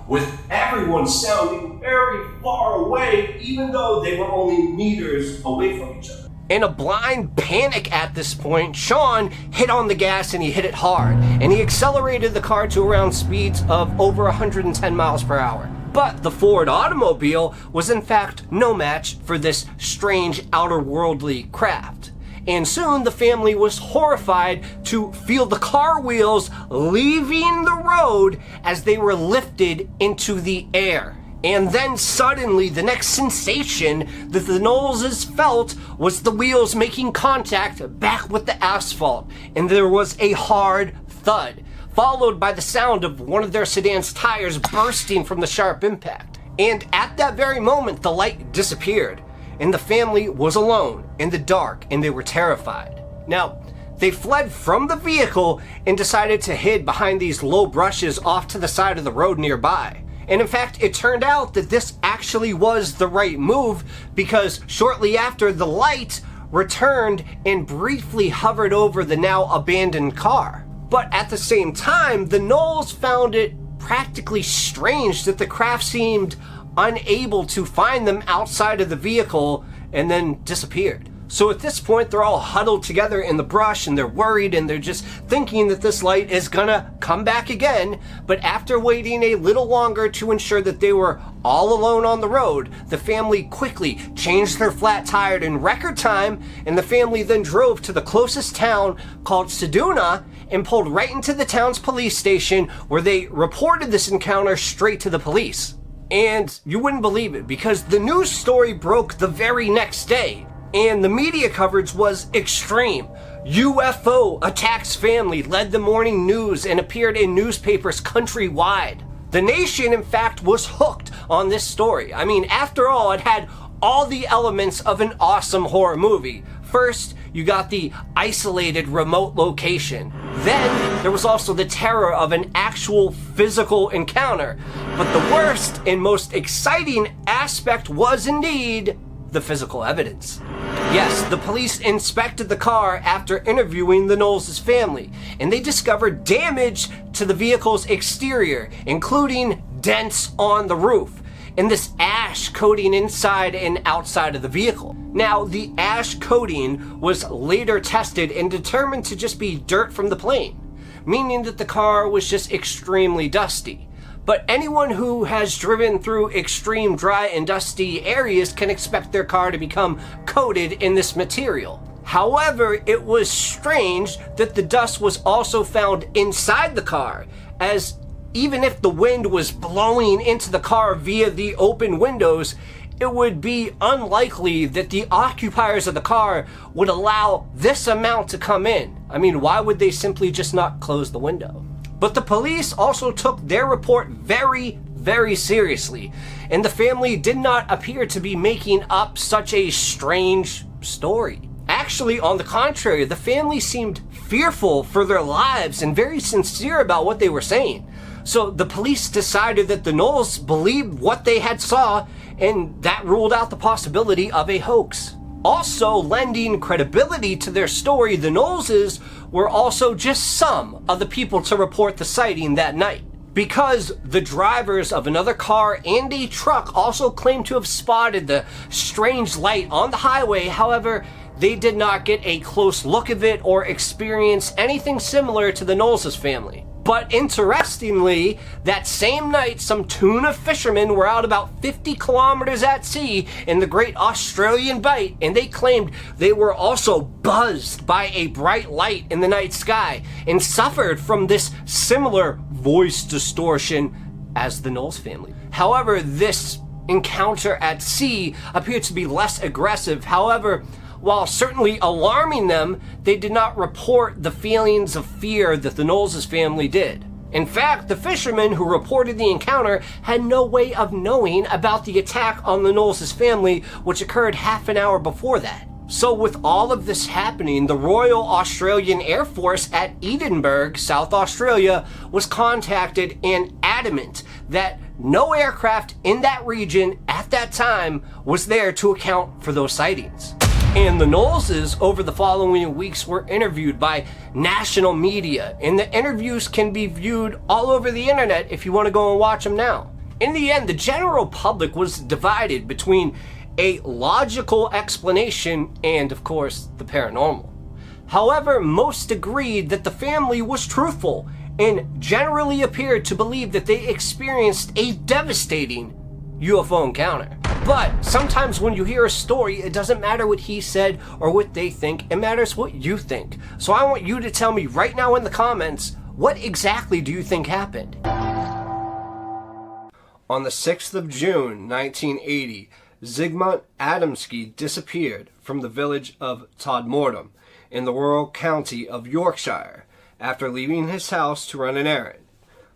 with everyone sounding very far away, even though they were only meters away from each other. In a blind panic at this point, Sean hit on the gas and he hit it hard, and he accelerated the car to around speeds of over 110 miles per hour. But the Ford automobile was in fact no match for this strange outer-worldly craft. And soon the family was horrified to feel the car wheels leaving the road as they were lifted into the air. And then suddenly the next sensation that the Knowleses felt was the wheels making contact back with the asphalt. And there was a hard thud, followed by the sound of one of their sedan's tires bursting from the sharp impact. And at that very moment, the light disappeared, and the family was alone in the dark, and they were terrified. Now, they fled from the vehicle and decided to hide behind these low brushes off to the side of the road nearby. And in fact, it turned out that this actually was the right move, because shortly after, the light returned and briefly hovered over the now abandoned car. But at the same time, the Knowles found it practically strange that the craft seemed unable to find them outside of the vehicle and then disappeared. So at this point, they're all huddled together in the brush, and they're worried, and they're just thinking that this light is gonna come back again. But after waiting a little longer to ensure that they were all alone on the road, the family quickly changed their flat tire in record time, and the family then drove to the closest town called Sedona and pulled right into the town's police station, where they reported this encounter straight to the police. And you wouldn't believe it, because the news story broke the very next day. And the media coverage was extreme. UFO attacks family led the morning news and appeared in newspapers countrywide. The nation, in fact, was hooked on this story. I mean, after all, it had all the elements of an awesome horror movie. First, you got the isolated remote location. Then there was also the terror of an actual physical encounter. But the worst and most exciting aspect was indeed the physical evidence. Yes, the police inspected the car after interviewing the Knowles' family, and they discovered damage to the vehicle's exterior, including dents on the roof, and this ash coating inside and outside of the vehicle. Now, the ash coating was later tested and determined to just be dirt from the plane, meaning that the car was just extremely dusty. But anyone who has driven through extreme dry and dusty areas can expect their car to become coated in this material. However, it was strange that the dust was also found inside the car, as even if the wind was blowing into the car via the open windows, it would be unlikely that the occupiers of the car would allow this amount to come in. I mean, why would they simply just not close the window? But the police also took their report very, very seriously, and the family did not appear to be making up such a strange story. Actually, on the contrary, the family seemed fearful for their lives and very sincere about what they were saying. So the police decided that the Knowles believed what they had saw, and that ruled out the possibility of a hoax. Also lending credibility to their story, the Knowleses were also just some of the people to report the sighting that night, because the drivers of another car and a truck also claimed to have spotted the strange light on the highway. However, they did not get a close look of it or experience anything similar to the Knowles' family. But interestingly, that same night, some tuna fishermen were out about 50 kilometers at sea in the Great Australian Bight, and they claimed they were also buzzed by a bright light in the night sky and suffered from this similar voice distortion as the Knowles family. However, this encounter at sea appeared to be less aggressive. However, while certainly alarming them, they did not report the feelings of fear that the Knowles' family did. In fact, the fishermen who reported the encounter had no way of knowing about the attack on the Knowles' family, which occurred half an hour before that. So with all of this happening, the Royal Australian Air Force at Edinburgh, South Australia, was contacted and adamant that no aircraft in that region at that time was there to account for those sightings. And the Knowleses over the following weeks were interviewed by national media, and the interviews can be viewed all over the internet if you want to go and watch them now. In the end, the general public was divided between a logical explanation and, of course, the paranormal. However, most agreed that the family was truthful and generally appeared to believe that they experienced a devastating UFO encounter. But sometimes when you hear a story, it doesn't matter what he said or what they think, it matters what you think. So I want you to tell me right now in the comments, what exactly do you think happened? On the 6th of June, 1980, Zygmunt Adamsky disappeared from the village of Todmorden in the rural county of Yorkshire after leaving his house to run an errand.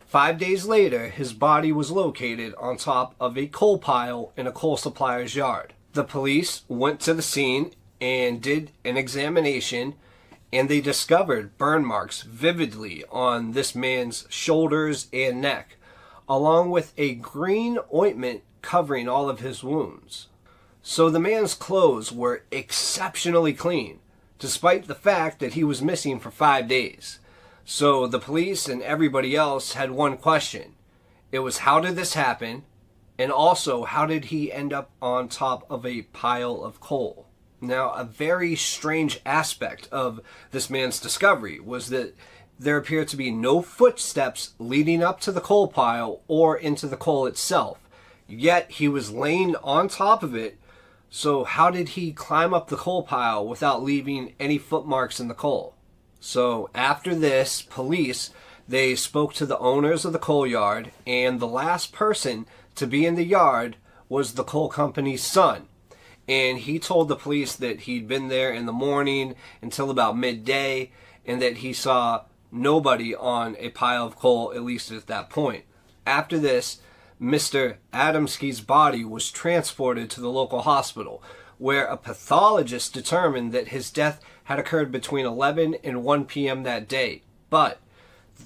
5 days later, his body was located on top of a coal pile in a coal supplier's yard. The police went to the scene and did an examination, and they discovered burn marks vividly on this man's shoulders and neck, along with a green ointment covering all of his wounds. So the man's clothes were exceptionally clean, despite the fact that he was missing for 5 days. So the police and everybody else had one question. It was, how did this happen? And also, how did he end up on top of a pile of coal? Now, a very strange aspect of this man's discovery was that there appeared to be no footsteps leading up to the coal pile or into the coal itself. Yet he was laying on top of it. So how did he climb up the coal pile without leaving any footmarks in the coal? So after this, police, they spoke to the owners of the coal yard, and the last person to be in the yard was the coal company's son. And he told the police that he'd been there in the morning until about midday, and that he saw nobody on a pile of coal, at least at that point. After this, Mr. Adamsky's body was transported to the local hospital, where a pathologist determined that his death had occurred between 11 and 1 p.m. that day. but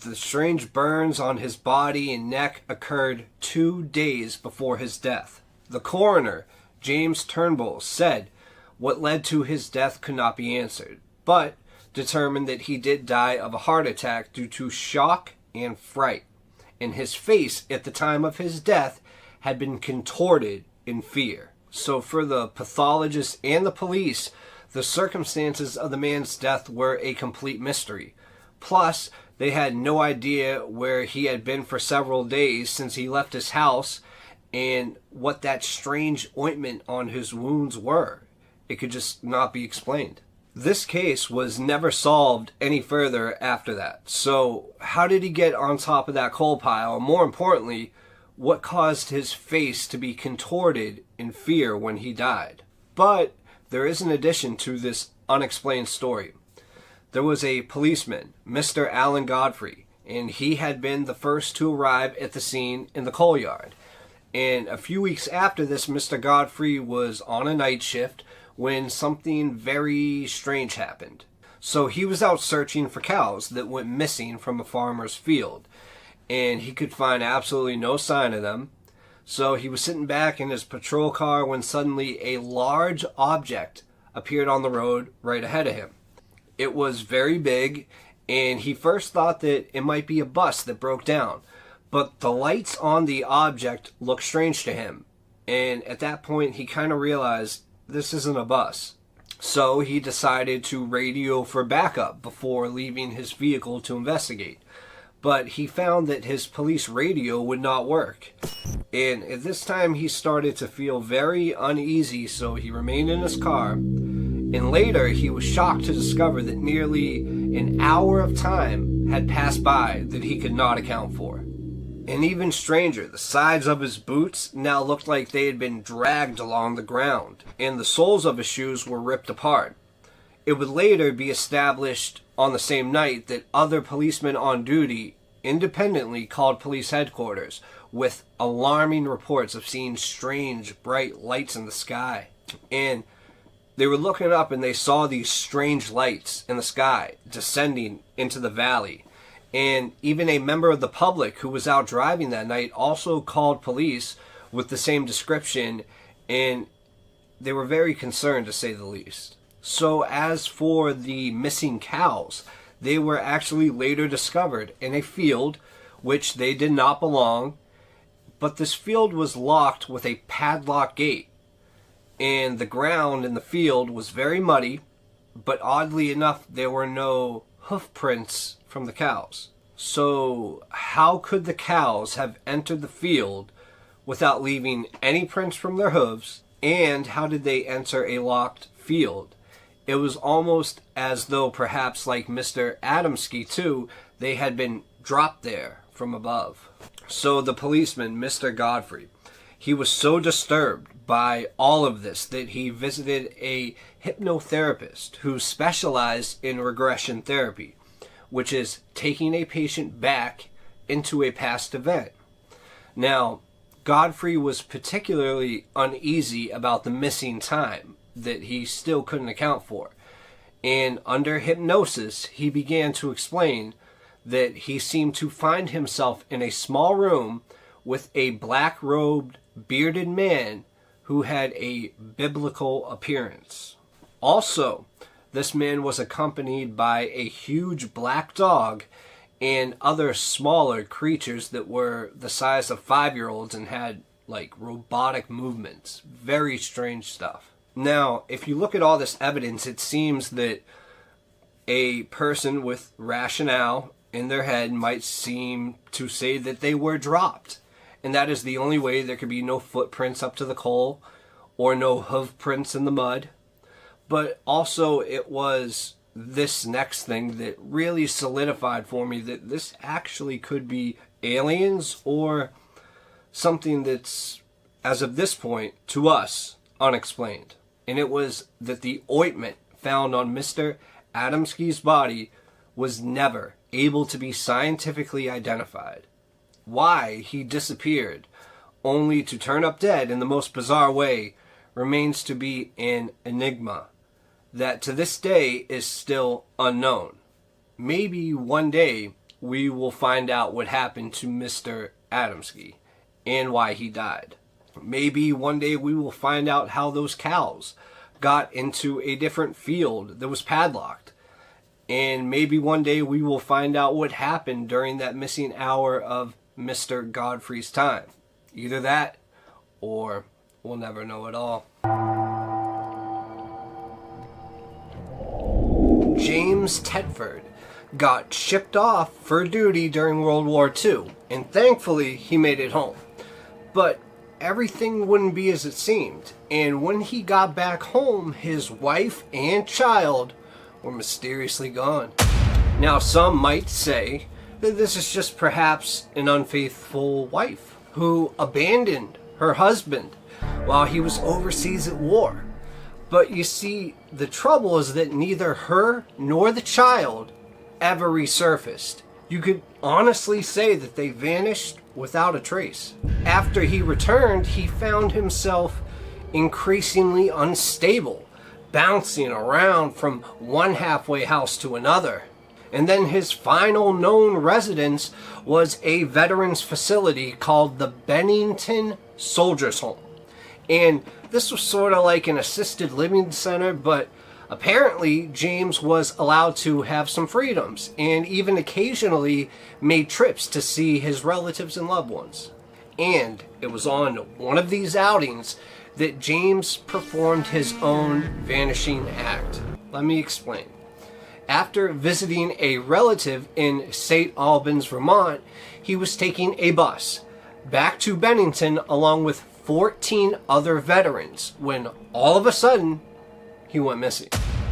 the strange burns on his body and neck occurred 2 days before his death. The coroner, James Turnbull, said what led to his death could not be answered, but determined that he did die of a heart attack due to shock and fright, and his face at the time of his death had been contorted in fear. So for the pathologist and the police, the circumstances of the man's death were a complete mystery. Plus, they had no idea where he had been for several days since he left his house and what that strange ointment on his wounds were. It could just not be explained. This case was never solved any further after that. So how did he get on top of that coal pile? And more importantly, what caused his face to be contorted in fear when he died? But there is an addition to this unexplained story. There was a policeman, Mr. Alan Godfrey, and he had been the first to arrive at the scene in the coal yard. And a few weeks after this, Mr. Godfrey was on a night shift when something very strange happened. So he was out searching for cows that went missing from a farmer's field, and he could find absolutely no sign of them. So he was sitting back in his patrol car when suddenly a large object appeared on the road right ahead of him. It was very big, and he first thought that it might be a bus that broke down, but the lights on the object looked strange to him, and at that point he kind of realized this isn't a bus. So he decided to radio for backup before leaving his vehicle to investigate. But he found that his police radio would not work. And at this time he started to feel very uneasy, so he remained in his car. And later he was shocked to discover that nearly an hour of time had passed by that he could not account for. And even stranger, the sides of his boots now looked like they had been dragged along the ground, and the soles of his shoes were ripped apart. It would later be established on the same night that other policemen on duty independently called police headquarters with alarming reports of seeing strange bright lights in the sky. And they were looking up and they saw these strange lights in the sky descending into the valley. And even a member of the public who was out driving that night also called police with the same description, and they were very concerned, to say the least. So as for the missing cows, they were actually later discovered in a field which they did not belong, but this field was locked with a padlock gate, and the ground in the field was very muddy, but oddly enough there were no hoof prints from the cows. So how could the cows have entered the field without leaving any prints from their hooves, and how did they enter a locked field? It was almost as though, perhaps like Mr. Adamsky too, they had been dropped there from above. So the policeman, Mr. Godfrey, he was so disturbed by all of this that he visited a hypnotherapist who specialized in regression therapy, which is taking a patient back into a past event. Now, Godfrey was particularly uneasy about the missing time that he still couldn't account for. And under hypnosis, he began to explain that he seemed to find himself in a small room with a black-robed, bearded man who had a biblical appearance. Also, this man was accompanied by a huge black dog and other smaller creatures that were the size of 5-year-olds and had like robotic movements. Very strange stuff. Now, if you look at all this evidence, it seems that a person with rationale in their head might seem to say that they were dropped. And that is the only way there could be no footprints up to the coal or no hoof prints in the mud. But also it was this next thing that really solidified for me that this actually could be aliens or something that's, as of this point, to us, unexplained. And it was that the ointment found on Mr. Adamsky's body was never able to be scientifically identified. Why he disappeared, only to turn up dead in the most bizarre way, remains to be an enigma that to this day is still unknown. maybe one day we will find out what happened to Mr. Adamsky and why he died. Maybe one day we will find out how those cows got into a different field that was padlocked. And maybe one day we will find out what happened during that missing hour of Mr. Godfrey's time. Either that, or we'll never know at all. James Tedford got shipped off for duty during World War II, and thankfully he made it home. But everything wouldn't be as it seemed, and when he got back home, his wife and child were mysteriously gone. Now, some might say that this is just perhaps an unfaithful wife who abandoned her husband while he was overseas at war. But you see, the trouble is that neither her nor the child ever resurfaced. You could honestly say that they vanished without a trace. After he returned, he found himself increasingly unstable, bouncing around from one halfway house to another. And then his final known residence was a veterans facility called the Bennington Soldiers Home. And this was sort of like an assisted living center, but apparently James was allowed to have some freedoms and even occasionally made trips to see his relatives and loved ones. And it was on one of these outings that James performed his own vanishing act. Let me explain. After visiting a relative in St. Albans, Vermont, he was taking a bus back to Bennington along with 14 other veterans when all of a sudden he went missing.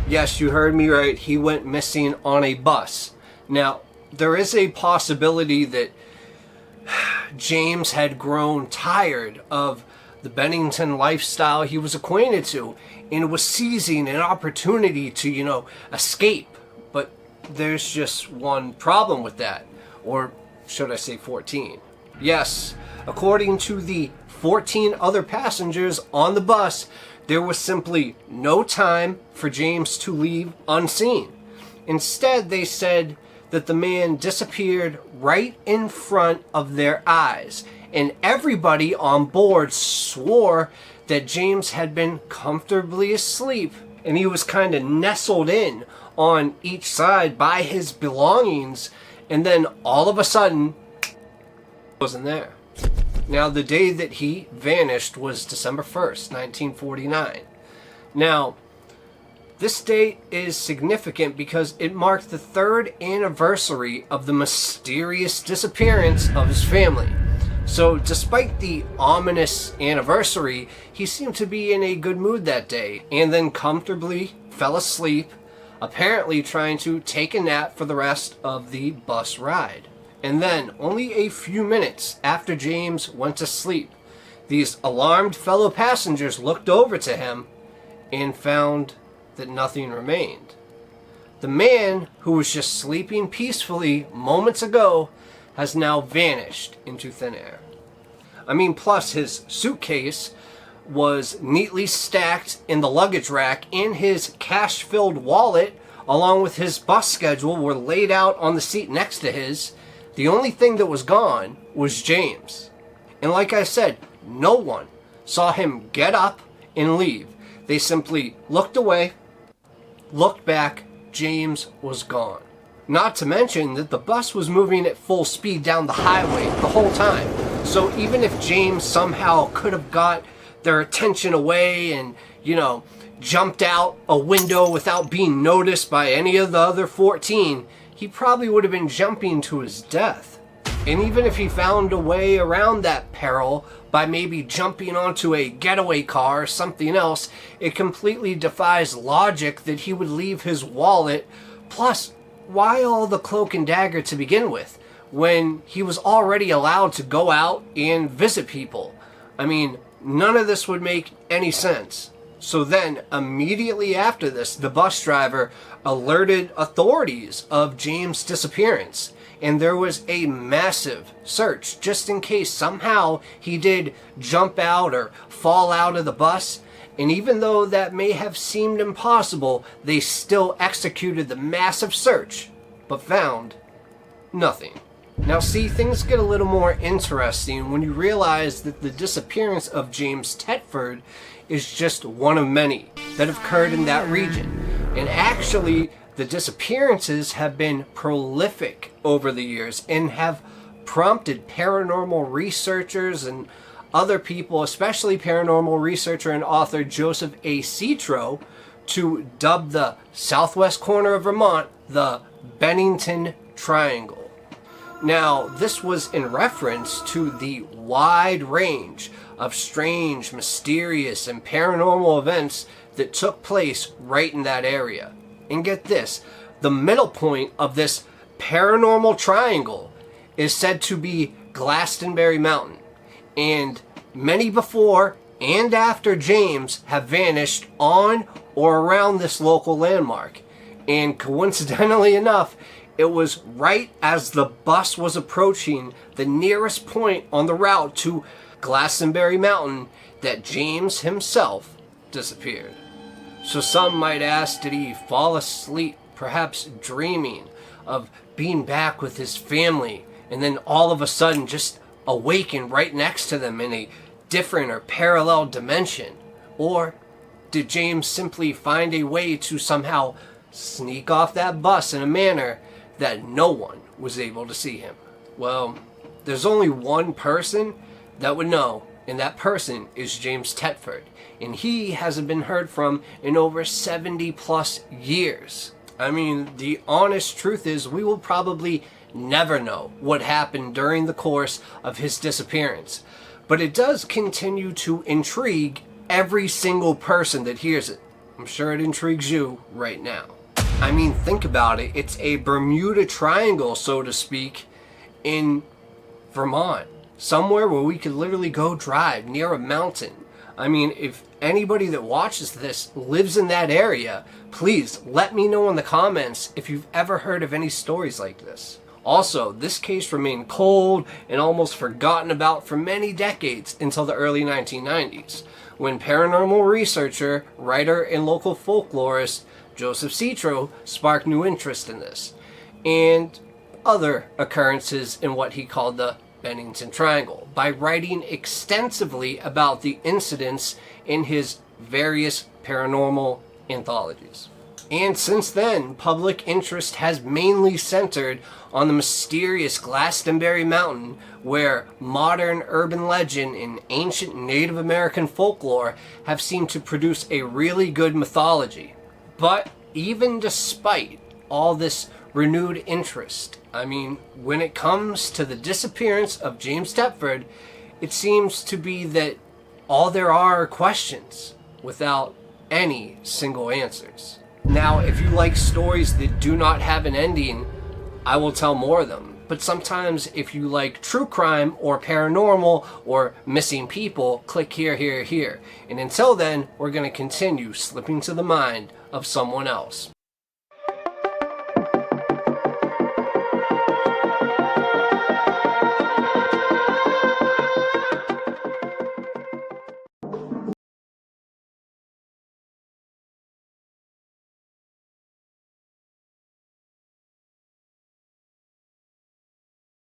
Yes, you heard me right. He went missing on a bus. Now, there is a possibility that James had grown tired of the Bennington lifestyle he was acquainted to and was seizing an opportunity to, escape. But there's just one problem with that. Or should I say 14? Yes, according to the 14 other passengers on the bus, there was simply no time for James to leave unseen. Instead, they said that the man disappeared right in front of their eyes, and everybody on board swore that James had been comfortably asleep, and he was kind of nestled in on each side by his belongings, and then all of a sudden, wasn't there. Now, the day that he vanished was December 1st, 1949. Now, this date is significant because it marked the 3rd anniversary of the mysterious disappearance of his family. So, despite the ominous anniversary, he seemed to be in a good mood that day, and then comfortably fell asleep, apparently trying to take a nap for the rest of the bus ride. And then, only a few minutes after James went to sleep, these alarmed fellow passengers looked over to him and found that nothing remained. The man who was just sleeping peacefully moments ago has now vanished into thin air. Plus his suitcase was neatly stacked in the luggage rack, and his cash-filled wallet, along with his bus schedule, were laid out on the seat next to his. The only thing that was gone was James. And like I said, no one saw him get up and leave. They simply looked away, looked back, James was gone. Not to mention that the bus was moving at full speed down the highway the whole time. So even if James somehow could have got their attention away and, jumped out a window without being noticed by any of the other 14, he probably would have been jumping to his death. And even if he found a way around that peril by maybe jumping onto a getaway car or something else, it completely defies logic that he would leave his wallet. Plus, why all the cloak and dagger to begin with, when he was already allowed to go out and visit people? None of this would make any sense. So then, immediately after this, the bus driver alerted authorities of James' disappearance, and there was a massive search just in case somehow he did jump out or fall out of the bus. And even though that may have seemed impossible, they still executed the massive search but found nothing. Now see, things get a little more interesting when you realize that the disappearance of James Thetford is just one of many that have occurred in that region. And actually, the disappearances have been prolific over the years and have prompted paranormal researchers and other people, especially paranormal researcher and author Joseph A. Citro, to dub the southwest corner of Vermont the Bennington Triangle. Now, this was in reference to the wide range of strange, mysterious, and paranormal events that took place right in that area. And get this, the middle point of this paranormal triangle is said to be Glastonbury Mountain. And many before and after James have vanished on or around this local landmark. And coincidentally enough, it was right as the bus was approaching the nearest point on the route to Glastonbury Mountain that James himself disappeared. So some might ask, did he fall asleep, perhaps dreaming of being back with his family, and then all of a sudden just awaken right next to them in a different or parallel dimension? Or did James simply find a way to somehow sneak off that bus in a manner that no one was able to see him? Well, there's only one person that would know, and that person is James Thetford. And he hasn't been heard from in over 70 plus years. I mean, the honest truth is we will probably never know what happened during the course of his disappearance. But it does continue to intrigue every single person that hears it. I'm sure it intrigues you right now. I mean, think about it. It's a Bermuda Triangle, so to speak, in Vermont. Somewhere where we could literally go drive near a mountain. I mean, if anybody that watches this lives in that area, please let me know in the comments if you've ever heard of any stories like this. Also, this case remained cold and almost forgotten about for many decades until the early 1990s, when paranormal researcher, writer, and local folklorist Joseph Citro sparked new interest in this, and other occurrences in what he called the Bennington Triangle, by writing extensively about the incidents in his various paranormal anthologies. And since then, public interest has mainly centered on the mysterious Glastonbury Mountain, where modern urban legend and ancient Native American folklore have seemed to produce a really good mythology. But even despite all this renewed interest, I mean, when it comes to the disappearance of James Thetford, it seems to be that all there are questions without any single answers. Now, if you like stories that do not have an ending, I will tell more of them. But sometimes if you like true crime or paranormal or missing people, click here, here, here. And until then, we're going to continue slipping to the mind of someone else.